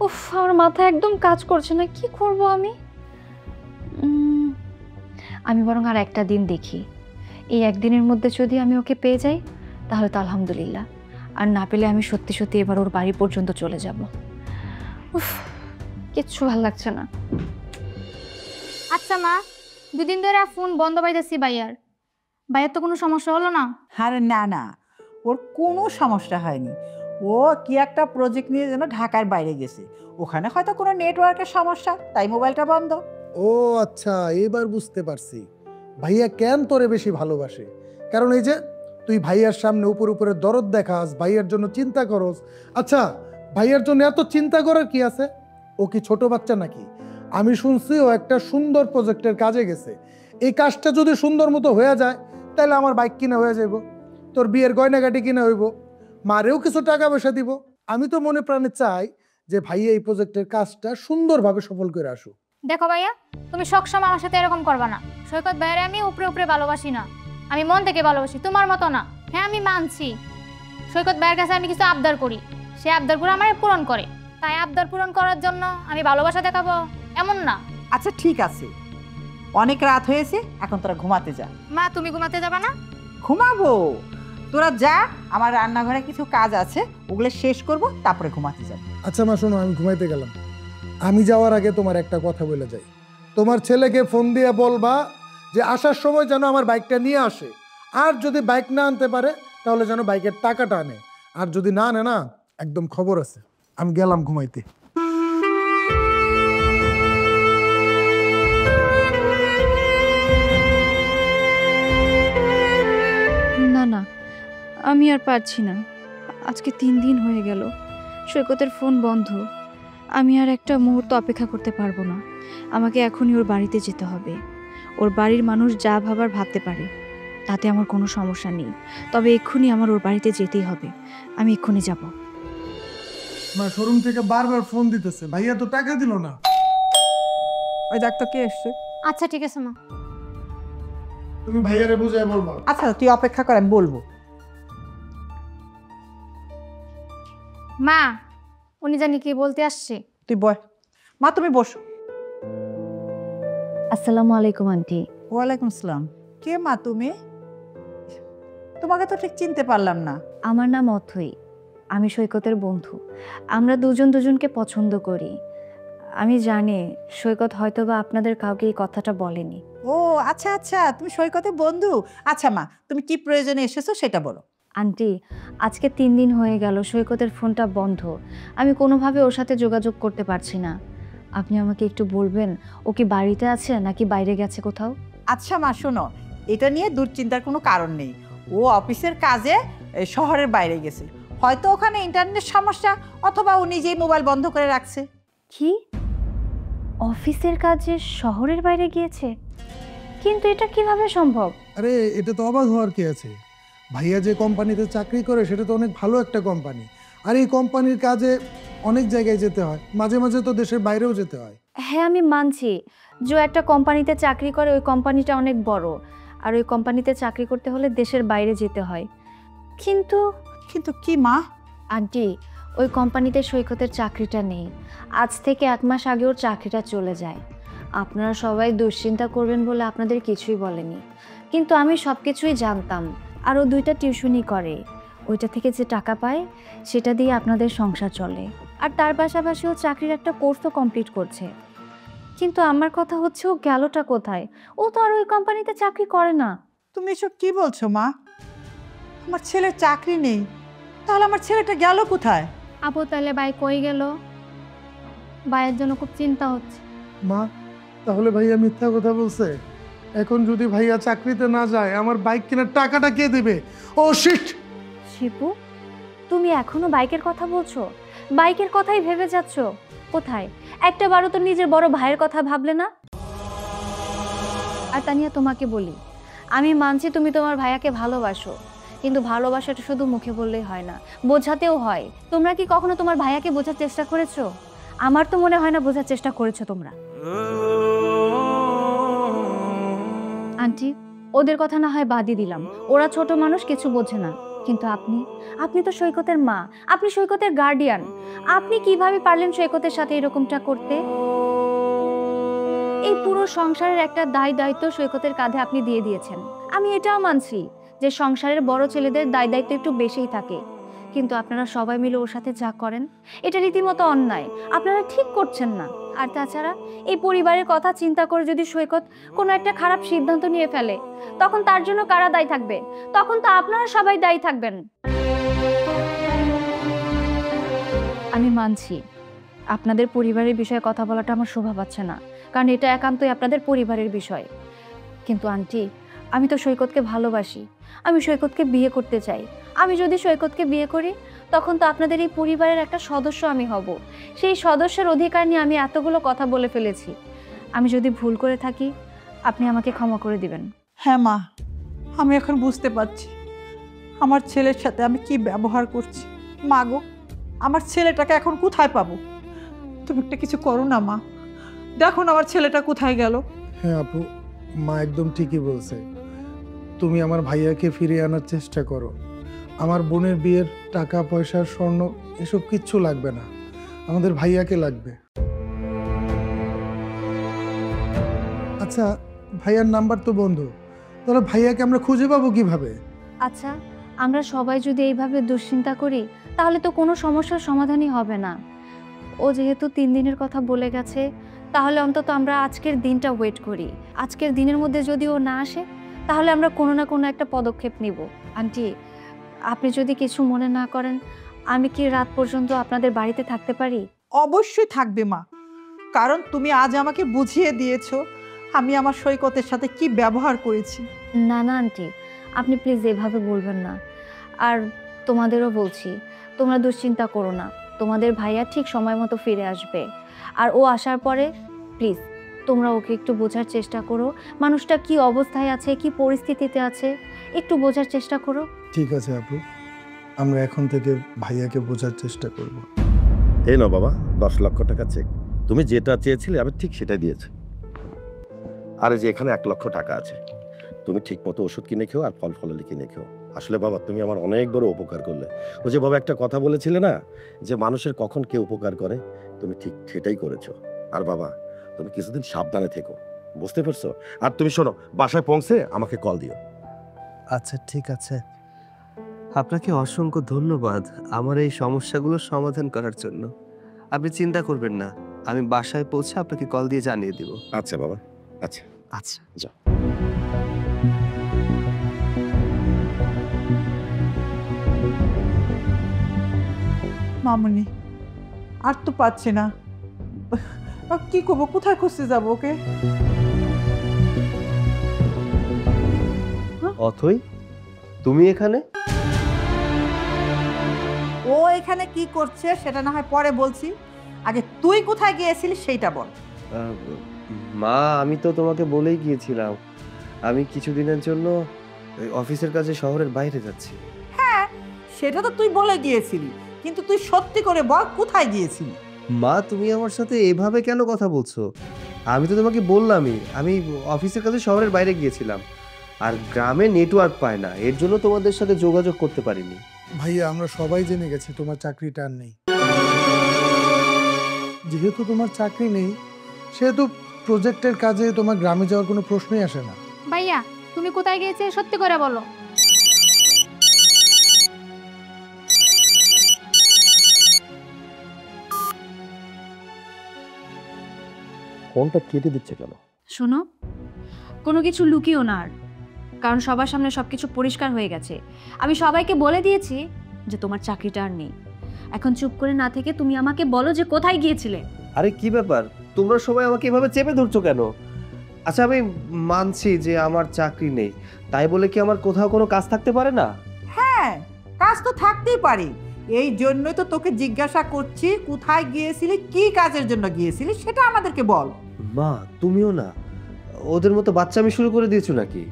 উফ, আমার মাথা একদম কাজ করছে না, কি করব আমি? আমি বরং আর একটা দিন দেখি। এই একদিনের মধ্যে যদি আমি ওকে পেয়ে যাই তাহলে তো আলহামদুলিল্লাহ, আর না পেলে আমি সত্যি সত্যি এবার ওর বাড়ি পর্যন্ত চলে যাব। উফ, কিচ্ছু ভালো লাগছে না। আচ্ছা মা, 2 দিন ধরে ফোন বন্ধ পাইতেছি ভাইয়ার। ভাইয়ার তো কোনো সমস্যা হলো না? আরে না না, ওর কোনো সমস্যা হয়নি। ও কি একটা প্রজেক্ট নিয়ে যেন ঢাকার বাইরে গেছে, ওখানে হয়তো কোনো নেটওয়ার্কের সমস্যা, তাই মোবাইলটা বন্ধ। ও আচ্ছা, এবার বুঝতে পারছি ভাইয়া কেন তোরে বেশি ভালোবাসে। কারণ এই যে তুই ভাইয়ার সামনে উপর উপরে দরদ দেখাস, ভাইয়ার জন্য চিন্তা করস। আচ্ছা, ভাইয়ার জন্য এত চিন্তা করার কি আছে? ও কি ছোট বাচ্চা নাকি? আমি শুনছি ও একটা সুন্দর প্রজেক্টের কাজে গেছে। এই কাজটা যদি সুন্দর মতো হয়ে যায় তাহলে আমার বাইক কিনা হয়ে যাইব, তোর বিয়ের গয়নাগাটি কিনা হইব, মারেও কিছু টাকা পয়সা দিব। আমি তো মনে প্রাণে চাই যে ভাইয়া এই প্রজেক্টের কাজটা সুন্দরভাবে সফল করে আসুক। দেখো ভাইয়া, তুমি সবসময় আমার সাথে এরকম করবা না। সৈকত ভাইয়ারে আমি উপরে উপরে ভালোবাসি না, আমি মন থেকে ভালোবাসি, তোমার মতো না। হ্যাঁ, আমি মানছি সৈকত ভাইয়ের কাছে আমি কিছু আবদার করি, সে আবদারগুলো আমার পূরণ করে, তাই আবদার পূরণ করার জন্য আমি ভালোবাসা দেখাবো এমন না। আচ্ছা ঠিক আছে, অনেক রাত হয়েছে, এখন তোরা ঘুমাতে যা। মা, তুমি ঘুমাতে যাবা না? ঘুমাবো, তোরা যা, আমার রান্নাঘরে কিছু কাজ আছে, ওগুলো শেষ করব, তারপরে ঘুমাতে যাবো। আচ্ছা মা, শোনো, আমি ঘুমাইতে গেলাম। আমি যাওয়ার আগে তোমার একটা কথা বলে যাই। তোমার ছেলেকে ফোন দিয়ে বলবা যে আসার সময় যেন আমার বাইকটা নিয়ে আসে, আর যদি বাইক না আনতে পারে তাহলে যেন বাইকের টাকাটা আনে, আর যদি না আনে না, একদম খবর আছে। আমি গেলাম ঘুমাইতে। না না, আমি আর পারছি না। আজকে 3 দিন হয়ে গেল সৈকতের ফোন বন্ধ। আমি আর একটা মুহূর্ত অপেক্ষা করতে পারবো না। আমাকে এখনই ওর বাড়িতে যেতে হবে। ওর বাড়ির মানুষ যা ভাবার ভাবতে পারে, তাতে আমার কোনো সমস্যা নেই, তবে এক্ষুনি আমার ওর বাড়িতে যেতেই হবে। আমি এক্ষুনি যাব। মা, শোরুম থেকে বারবার ফোন দিতেছে, ভাইয়া তো টাকা দিল না। ওই দেখ তো কে এসছে। আচ্ছা ঠিক আছে মা। তুমি ভাইয়ারে বুঝাই বলবা। আচ্ছা, তুই অপেক্ষা কর, আমি বলবো। মা, উনি জানি কি বলতে আসছে। তুই বল মা, তুমি বসো। আসসালামু আলাইকুম আন্টি। ওয়ালাইকুম আসসালাম। কে মা তুমি? তোমাকে তো ঠিক চিনতে পারলাম না। আমার নাম অথই, আমি সৈকতের বন্ধু। আমরা দুজন দুজনকে পছন্দ করি, আমি জানি সৈকত হয়তোবা আপনাদের কাউকে এই কথাটা বলেনি। ও আচ্ছা আচ্ছা, তুমি সৈকতের বন্ধু। আচ্ছা মা, তুমি কি প্রয়োজনে এসেছো সেটা বলো। আন্টি, আজকে 3 দিন হয়ে গেল সৈকতের ফোনটা বন্ধ। আমি কোনোভাবে ওর সাথে যোগাযোগ করতে পারছি না। আপনি আমাকে একটু বলবেন ও কি বাড়িতে আছে নাকি বাইরে গেছে কোথাও? আচ্ছা মা শোনো, এটা নিয়ে দুশ্চিন্তার কোনো কারণ নেই। ও অফিসের কাজে শহরের বাইরে গেছে, হয়তো ওখানে ইন্টারনেট সমস্যা, অথবা ও নিজেই মোবাইল বন্ধ করে রাখছে। কি, অফিসের কাজে শহরের বাইরে গিয়েছে? কিন্তু এটা কিভাবে সম্ভব? আরে এটা তো অবাক হওয়ার কি আছে, ভাইয়া যে কোম্পানিতে চাকরি করে সেটা তো অনেক ভালো একটা কোম্পানি, আর এই কোম্পানির কাজে অনেক জায়গায় যেতে হয়, মাঝে মাঝে তো দেশের বাইরেও যেতে হয়। হ্যাঁ আমি মানছি যে ও একটা কোম্পানিতে চাকরি করে, ওই কোম্পানিটা অনেক বড়, আর ওই কোম্পানিতে চাকরি করতে হলে দেশের বাইরে যেতে হয়। কিন্তু কিন্তু কি মা? আন্টি, ওই কোম্পানিতে সৈকতের চাকরিটা নেই। আজ থেকে 1 মাস আগে ওর চাকরিটা চলে যায়। আপনারা সবাই দুশ্চিন্তা করবেন বলে আপনাদের কিছুই বলেনি, কিন্তু আমি সব কিছুই জানতাম। আর ও 2টা টিউশনই করে, ওইটা থেকে যে টাকা পায় সেটা দিয়ে আপনাদের সংসার চলে। আর তার পাশাপাশি ও চাকরির একটা কোর্সও কমপ্লিট করছে। কিন্তু আমার কথা হচ্ছে ও গেলটা কোথায়? ও তো আর ওই কোম্পানিতে চাকরি করে না। তুমি এসব কি বলছো মা? আমার ছেলের চাকরি নেই, তাহলে আমার ছেলেটা গেল কোথায়? আপু তাহলে ভাই কই গেল? ভাইয়ের জন্য খুব চিন্তা হচ্ছে। মা, তাহলে ভাইয়া মিথ্যা কথা বলছে? এখন যদি ভাইয়া চাকরিতে না যায় আমার বাইক কেনার টাকাটা কে দেবে? ও শিট! শিপু, তুমি এখনো বাইকের কথা বলছো? বাইকের কথাই ভেবে যাচ্ছ? কোথায় একটা বারও তো নিজের বড় ভাইয়ের কথা ভাবলে না? আর তানিয়া, তোমাকে বলি, আমি মানছি তুমি তোমার ভাইয়াকে ভালোবাসো, কিন্তু ভালোবাসাটা শুধু মুখে বললেই হয় না, বোঝাতেও হয়। তোমরা কি কখনো তোমার ভাইয়াকে বোঝার চেষ্টা করেছো? আমার তো মনে হয় না বোঝার চেষ্টা করেছো তোমরা। আন্টি, ওদের কথা না হয় বাদই দিলাম, ওরা ছোট মানুষ, কিছু বোঝে না। কিন্তু আপনি তো সৈকতের মা, আপনি সৈকতের গার্ডিয়ান। আপনি কিভাবে পারলেন সৈকতের সাথে এরকমটা করতে? এই পুরো সংসারের একটা দায় দায়িত্ব সৈকতের কাঁধে আপনি দিয়ে দিয়েছেন। আমি এটাও মানছি যে সংসারের বড় ছেলেদের দায় দায়িত্ব একটু বেশিই থাকে, কিন্তু আপনারা সবাই মিলে ওর সাথে যা করেন এটা রীতিমতো অন্যায়। আপনারা ঠিক করছেন না। আর তাছাড়া এই পরিবারের কথা চিন্তা করে যদি সৈকত কোনো একটা খারাপ সিদ্ধান্ত নিয়ে ফেলে, তখন তার জন্য কারা দায়ী থাকবে? তখন তো আপনারা সবাই দায়ী থাকবেন। আমি মানছি আপনাদের পরিবারের বিষয়ে কথা বলাটা আমার শোভা পাচ্ছে না, কারণ এটা একান্তই আপনাদের পরিবারের বিষয়। কিন্তু আন্টি, আমি তো সৈকতকে ভালোবাসি, আমি সৈকতকে বিয়ে করতে চাই। আমি যদি সৈকতকে বিয়ে করি তখন তো আপনাদের এই পরিবারের একটা সদস্য আমি হব। সেই সদস্যের অধিকার নিয়ে আমি এতগুলো কথা বলে ফেলেছি। আমি যদি ভুল করে থাকি আপনি আমাকে ক্ষমা করে দিবেন। হ্যাঁ মা, আমি এখন বুঝতে পারছি আমার ছেলের সাথে আমি কি ব্যবহার করছি। মা গো, আমার ছেলেটাকে এখন কোথায় পাবো? তুমি একটা কিছু করো না মা, দেখো না আমার ছেলেটা কোথায় গেল। হ্যাঁ আপু, মা একদম ঠিকই বলছে। তুমি আমার ভাইয়াকে ফিরিয়ে আনার চেষ্টা করো। আমার বোনের বিয়ের টাকা পয়সা স্বর্ণ এসব কিচ্ছু লাগবে না, আমাদের ভাইয়াকে লাগবে। আচ্ছা, ভাইয়ার নাম্বার তো বন্ধ, তাহলে ভাইয়াকে আমরা খুঁজে পাবো কিভাবে? আচ্ছা, আমরা সবাই যদি এইভাবে দুশ্চিন্তা করি তাহলে তো কোনো সমস্যার সমাধানই হবে না। ও যেহেতু 3 দিনের কথা বলে গেছে, তাহলে অন্তত আমরা আজকের দিনটা ওয়েট করি। আজকের দিনের মধ্যে যদি ও না আসে তাহলে আমরা কোনো না কোনো একটা পদক্ষেপ নিব। আন্টি, আপনি যদি কিছু মনে না করেন, আমি কি রাত পর্যন্ত আপনাদের বাড়িতে থাকতে পারি? অবশ্যই থাকবে মা, কারণ তুমি আজ আমাকে বুঝিয়ে দিয়েছো আমি আমার সৈকতের সাথে কি ব্যবহার করেছি। না না আন্টি, আপনি প্লিজ এভাবে বলবেন না। আর তোমাদেরও বলছি, তোমরা দুশ্চিন্তা করো না, তোমাদের ভাইয়া ঠিক সময় মতো ফিরে আসবে। আর ও আসার পরে প্লিজ তোমরা ওকে একটু বোঝার চেষ্টা করো, মানুষটা কি অবস্থায় আছে, কি পরিস্থিতিতে আছে, একটু বোঝার চেষ্টা করো। ঠিক আছে আপু, আমরা এখন থেকে ভাইয়াকে বোঝার চেষ্টা করব। এই নাও বাবা 10 লক্ষ টাকা চেক। তুমি যেটা চেয়েছিলে আমি ঠিক সেটাই দিয়েছি। আর এই যে এখানে 1 লক্ষ টাকা আছে, তুমি ঠিক মতো ওষুধ কিনে খেও আর ফল ফলালি কিনে খেও। আসলে বাবা তুমি আমার অনেক বড় উপকার করলে। ওই যে বাবা একটা কথা বলেছিলে না যে মানুষের কখন কে উপকার করে, তুমি ঠিক সেটাই করেছো। আর বাবা তুমি কিছুদিন সাবধানে থেকো, বুঝতে পারছো? আর তুমি শোনো, বাসায় পৌঁছে আমাকে কল দিও। আচ্ছা ঠিক আছে, আপনাকে অসংখ্য ধন্যবাদ আমার এই সমস্যাগুলো সমাধান করার জন্য। আপনি চিন্তা করবেন না, আমি বাসায় পৌঁছে আপনাকে কল দিয়ে জানিয়ে দেব। আচ্ছা বাবা, আচ্ছা আচ্ছা। যাও। মামুনি আর তো পাচ্ছি না, কি করবো, কোথায় খুঁজতে যাবো ওকে? অথই, তুমি এখানে? ও এখানে কি করছে সেটা না হয় পরে বলছি, আগে তুই কোথায় গিয়েছিলি সেইটা বল। মা, আমি তো তোমাকে বলেই গিয়েছিলাম আমি কিছুদিনের জন্য অফিসের কাজে শহরের বাইরে যাচ্ছি। হ্যাঁ, সেটা তো তুই বলে গিয়েছিলি, কিন্তু তুই সত্যি করে বল কোথায় গিয়েছিলি। মা, তুমি আমার সাথে এভাবে কেন কথা বলছো? আমি তো তোমাকে বললামই আমি অফিসের কাজে শহরের বাইরে গিয়েছিলাম, আর গ্রামে নেটওয়ার্ক পায় না, এর জন্য তোমাদের সাথে যোগাযোগ করতে পারিনি। ভাইয়া আমরা সবাই জেনে গেছি তোমার চাকরিটা আর নেই। যেহেতু তোমার চাকরি নেই সেহেতু প্রজেক্টের কাজে তোমার গ্রামে যাওয়ার কোনো প্রশ্নই আসে না। ভাইয়া তুমি কোথায় গিয়েছিলে সত্যি করে বলো। ফোনটা কেটে দিচ্ছে কেন? শোনো, কোনো কিছু লুকিও না আর, কারণ সবার সামনে সবকিছু পরিষ্কার হয়ে গেছে। আমি সবাইকে বলে দিয়েছি যে তোমার চাকরিটা আর নেই। এখন চুপ করে না থেকে তুমি আমাকে বলো যে কোথায় গিয়েছিলে। আরে কি ব্যাপার, তোমরা সবাই আমাকে এভাবে চেপে ধরছো কেন? আচ্ছা, আমি মানছি যে আমার চাকরি নেই, তাই বলে কি আমার কোথাও কোনো কাজ থাকতে পারে না? হ্যাঁ, কাজ তো থাকতেই পারে, এই জন্যই তো তোকে জিজ্ঞাসা করছি কোথায় গিয়েছিলি, কি কাজের জন্য গিয়েছিলি সেটা আমাদেরকে বল। মা, তুমিও না ওদের মতো বাচ্চামি শুরু করে দিয়েছো নাকি?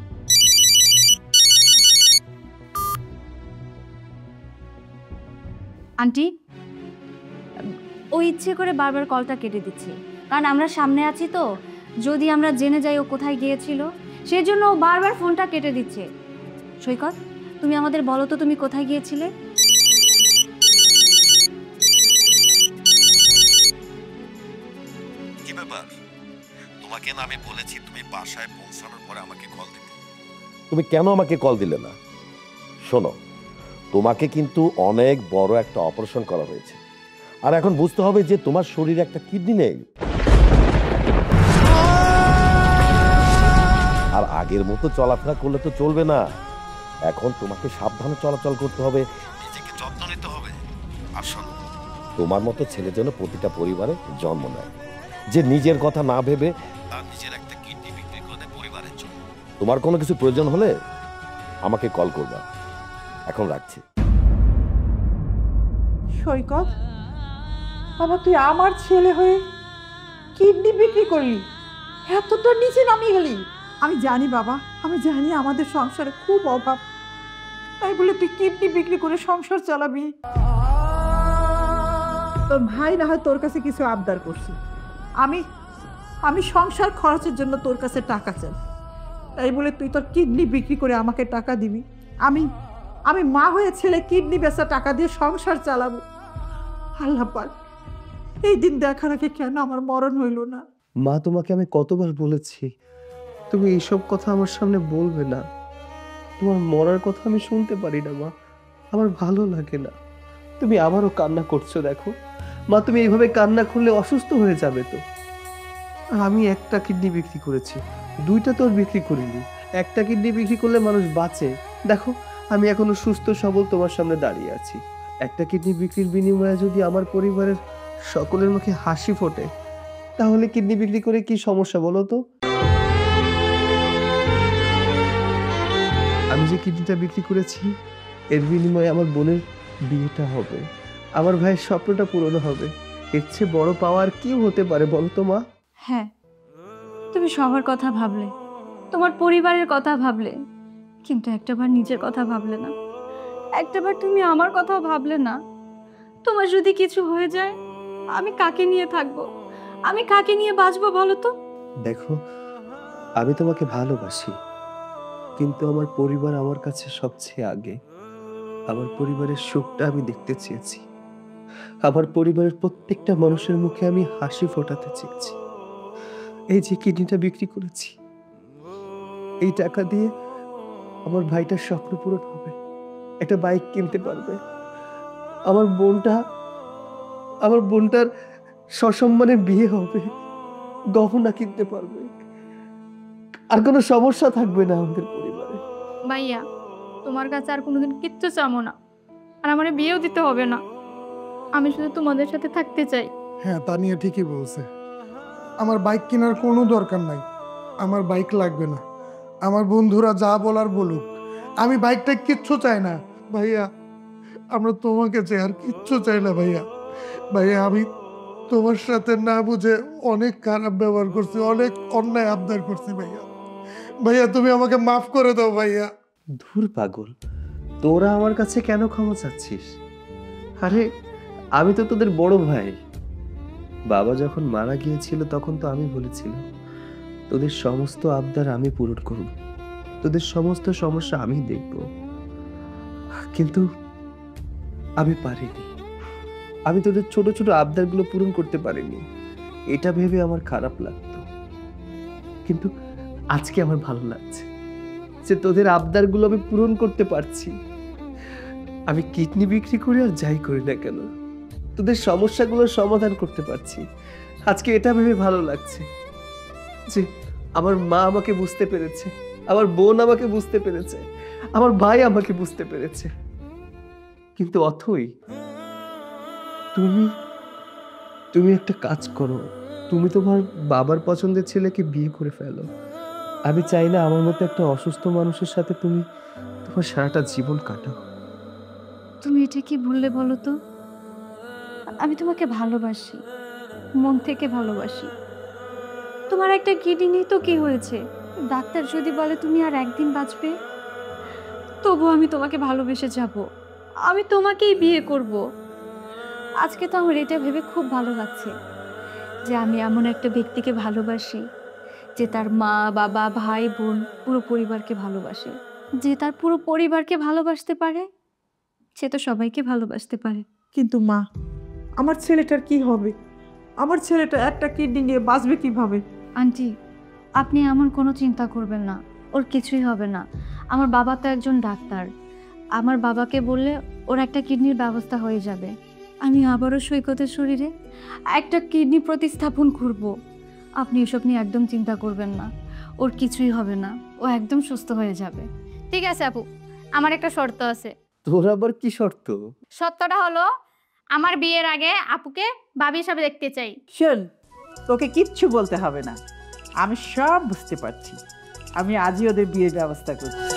আন্টি, ও ইচ্ছে করে বারবার কলটা কেটে দিচ্ছে, কারণ আমরা সামনে আছি তো, যদি আমরা জেনে যাই ও কোথায় গিয়েছিল সেই জন্য ও বারবার ফোনটা কেটে দিচ্ছে। সৈকত, তুমি আমাদের বলো তো তুমি কোথায় গিয়েছিলে? কি ব্যাপার? তোমাকে না আমি বলেছি তুমি বাসায় পৌঁছানোর পরে আমাকে কল দিতে। তুমি কেন আমাকে কল দিলে না? শোনো, তোমাকে কিন্তু অনেক বড় একটা অপারেশন করা হয়েছে, আর এখন বুঝতে হবে যে তোমার শরীরে একটা কিডনি নেই। আর আগের মতো চলাফেরা করলে তো চলবে না, এখন তোমাকে সাবধানে চলাচল করতে হবে, নিজেকে যত্ন নিতে হবে। আর শোনো, তোমার মতো ছেলে যেন প্রতিটা পরিবারে জন্ম নেয়, যে নিজের কথা না ভেবে তার নিজের একটা কিডনি বিক্রি করে পরিবারের জন্য। তোমার কোনো কিছু প্রয়োজন হলে আমাকে কল করবা। এখন রাখছি। সৈকত, বাবা তুই আমার ছেলে হয়ে কিডনি বিক্রি করলি, এতটা নিচে নামিয়ে গেলি। আমি জানি বাবা, আমি জানি আমাদের সংসারে খুব অভাব, তাই বলে তুই কিডনি বিক্রি করে সংসার চালাবি? তোর ভাই না হয় তোর কাছে কিছু আবদার করছি, আমি আমি সংসার খরচের জন্য তোর কাছে টাকা চাই, তাই বলে তুই তোর কিডনি বিক্রি করে আমাকে টাকা দিবি? আমি আমি মা হয়ে ছেলে কিডনি বেচা টাকা দিয়ে সংসার চালাবো? আল্লাহ পাক, এই দিন দেখার আগে কেন আমার মরণ হইল না? মা, তোমাকে আমি কতবার বলেছি তুমি এইসব কথা আমার সামনে বলবে না। তোমার মরার কথা আমি শুনতে পারি না মা, আমার ভালো লাগে না। তুমি আবারও কান্না করছো, দেখো মা, তুমি এইভাবে কান্না করলে অসুস্থ হয়ে যাবে তো। আমি একটা কিডনি বিক্রি করেছি, দুইটা তো আর বিক্রি করিনি। একটা কিডনি বিক্রি করলে মানুষ বাঁচে, দেখো আমি এখনো সুস্থ সবল তোমার সামনে দাঁড়িয়ে আছি। একটা কিডনি বিক্রির বিনিময়ে যদি আমার পরিবারের সকলের মুখে হাসি ফোটে, তাহলে কিডনি বিক্রি করে কি সমস্যা বলো তো? আমি যে কিডনিটা বিক্রি করেছি এর বিনিময়ে আমার বোনের বিয়েটা হবে, আমার ভাইয়ের স্বপ্নটা পূরণ হবে, এর চেয়ে বড় পাওয়ার কি হতে পারে বলো তো মা? হ্যাঁ, তুমি সবার কথা ভাবলে, তোমার পরিবারের কথা ভাবলে, কিন্তু একটাবার নিজের কথা ভাবলে না। একটাবার তুমি আমার কথাও ভাবলে না। তোমার যদি কিছু হয়ে যায় আমি কাকে নিয়ে থাকবো, আমি কাকে নিয়ে বাঁচবো বলো তো? দেখো, আমি তোমাকে ভালোবাসি, কিন্তু আমার পরিবার আমার কাছে সবচেয়ে আগে। আমার পরিবারের সুখটা আমি দেখতে চেয়েছি, আমার পরিবারের প্রত্যেকটা মানুষের মুখে আমি হাসি ফোটাতে চেয়েছি। এই যে কিডনিটা বিক্রি করেছি, এই টাকা দিয়ে আমার ভাইটার স্বপ্ন পূরণ হবে, একটা বাইক কিনতে পারবে। আমার বোনটার সসম্মানে বিয়ে হবে, গহনা কিনতে পারবে, আর কোনো সমস্যা থাকবে না আমাদের পরিবারে। ভাইয়া তোমার কাছে আর কোনোদিন কিচ্ছু চাবো না, আর আমার বিয়েও দিতে হবে না। আমি শুধু তোমাদের সাথে থাকতে চাই। হ্যাঁ, তানিয়া ঠিকই বলছে। আমার বাইক কেনার কোনো দরকার নাই, আমার বাইক লাগবে না। আমার বন্ধুরা যা বলার বলুক, আমি বাইকটা কিচ্ছু চাই না। ভাইয়া আমরা তোমাকে চাই, আর কিচ্ছু চাই না ভাইয়া। ভাইয়া আমি তোমার সাথে না বুঝে অনেক খারাপ ব্যবহার করছি, অনেক অন্যায় আবদার করছি ভাইয়া। ভাইয়া তুমি আমাকে মাফ করে দাও ভাইয়া। ধুর পাগল, তোরা আমার কাছে কেন ক্ষমা চাচ্ছিস? আরে আমি তো তোদের বড় ভাই। বাবা যখন মারা গিয়েছিল তখন তো আমি বলেছিলাম তোদের সমস্ত আবদার আমি পূরণ করব, তোদের সমস্ত সমস্যা আমি দেখব, কিন্তু আমি পারিনি। আমি তোদের ছোট ছোট আবদারগুলো পূরণ করতে পারিনি, এটা ভেবে আমার খারাপ লাগতো। কিন্তু আজকে আমার ভালো লাগছে যে তোদের আবদারগুলো আমি পূরণ করতে পারছি। আমি কিডনি বিক্রি করে আর যাই করি না কেন, তোদের সমস্যাগুলোর সমাধান করতে পারছি। আজকে এটা ভেবে ভালো লাগছে যে আমার মা আমাকে বুঝতে পেরেছে, আমার বোন আমাকে বুঝতে পেরেছে, আমার ভাই আমাকে বুঝতে পেরেছে। কিন্তু অথই, তুমি তুমি একটা কাজ করো, তুমি তোমার বাবার পছন্দের ছেলেকে বিয়ে করে ফেলো। আমি চাই না আমার মতো একটা অসুস্থ মানুষের সাথে তুমি তোমার সারাটা জীবন কাটাও। তুমি এটা কি বললে বলো তো? আমি তোমাকে ভালোবাসি, মন থেকে ভালোবাসি। তোমার একটা কিডনি তো কি হয়েছে? ডাক্তার যদি বলে তুমি আর একদিন বাঁচবে, তবু আমি তোমাকে ভালোবেসে যাব, আমি তোমাকেই বিয়ে করব। আজকে তো আমার এটা ভেবে খুব ভালো লাগছে যে আমি এমন একটা ব্যক্তিকে ভালোবাসি যে তার মা বাবা ভাই বোন পুরো পরিবারকে ভালোবাসে। যে তার পুরো পরিবারকে ভালোবাসতে পারে সে তো সবাইকে ভালোবাসতে পারে। কিন্তু মা, আমার ছেলেটার কি হবে? আমার ছেলেটা একটা কিডনি নিয়ে বাঁচবে কিভাবে? আন্টি, আপনি এমন কোনো চিন্তা করবেন না, ওর কিছুই হবে না। আমার বাবা তো একজন ডাক্তার, আমার বাবাকে বললে ওর একটা কিডনির ব্যবস্থা হয়ে যাবে। আমি আবারও সৈকতের শরীরে একটা কিডনি প্রতিস্থাপন করব। আপনি এসব নিয়ে একদম চিন্তা করবেন না, ওর কিছুই হবে না, ও একদম সুস্থ হয়ে যাবে। ঠিক আছে আপু, আমার একটা শর্ত আছে। তোর আবার কি শর্ত? শর্তটা হলো আমার বিয়ের আগে আপুকে ভাবি হিসাবে দেখতে চাই। শোন, তোকে কিচ্ছু বলতে হবে না, আমি সব বুঝতে পারছি। আমি আজই ওদের বিয়ের ব্যবস্থা করছি।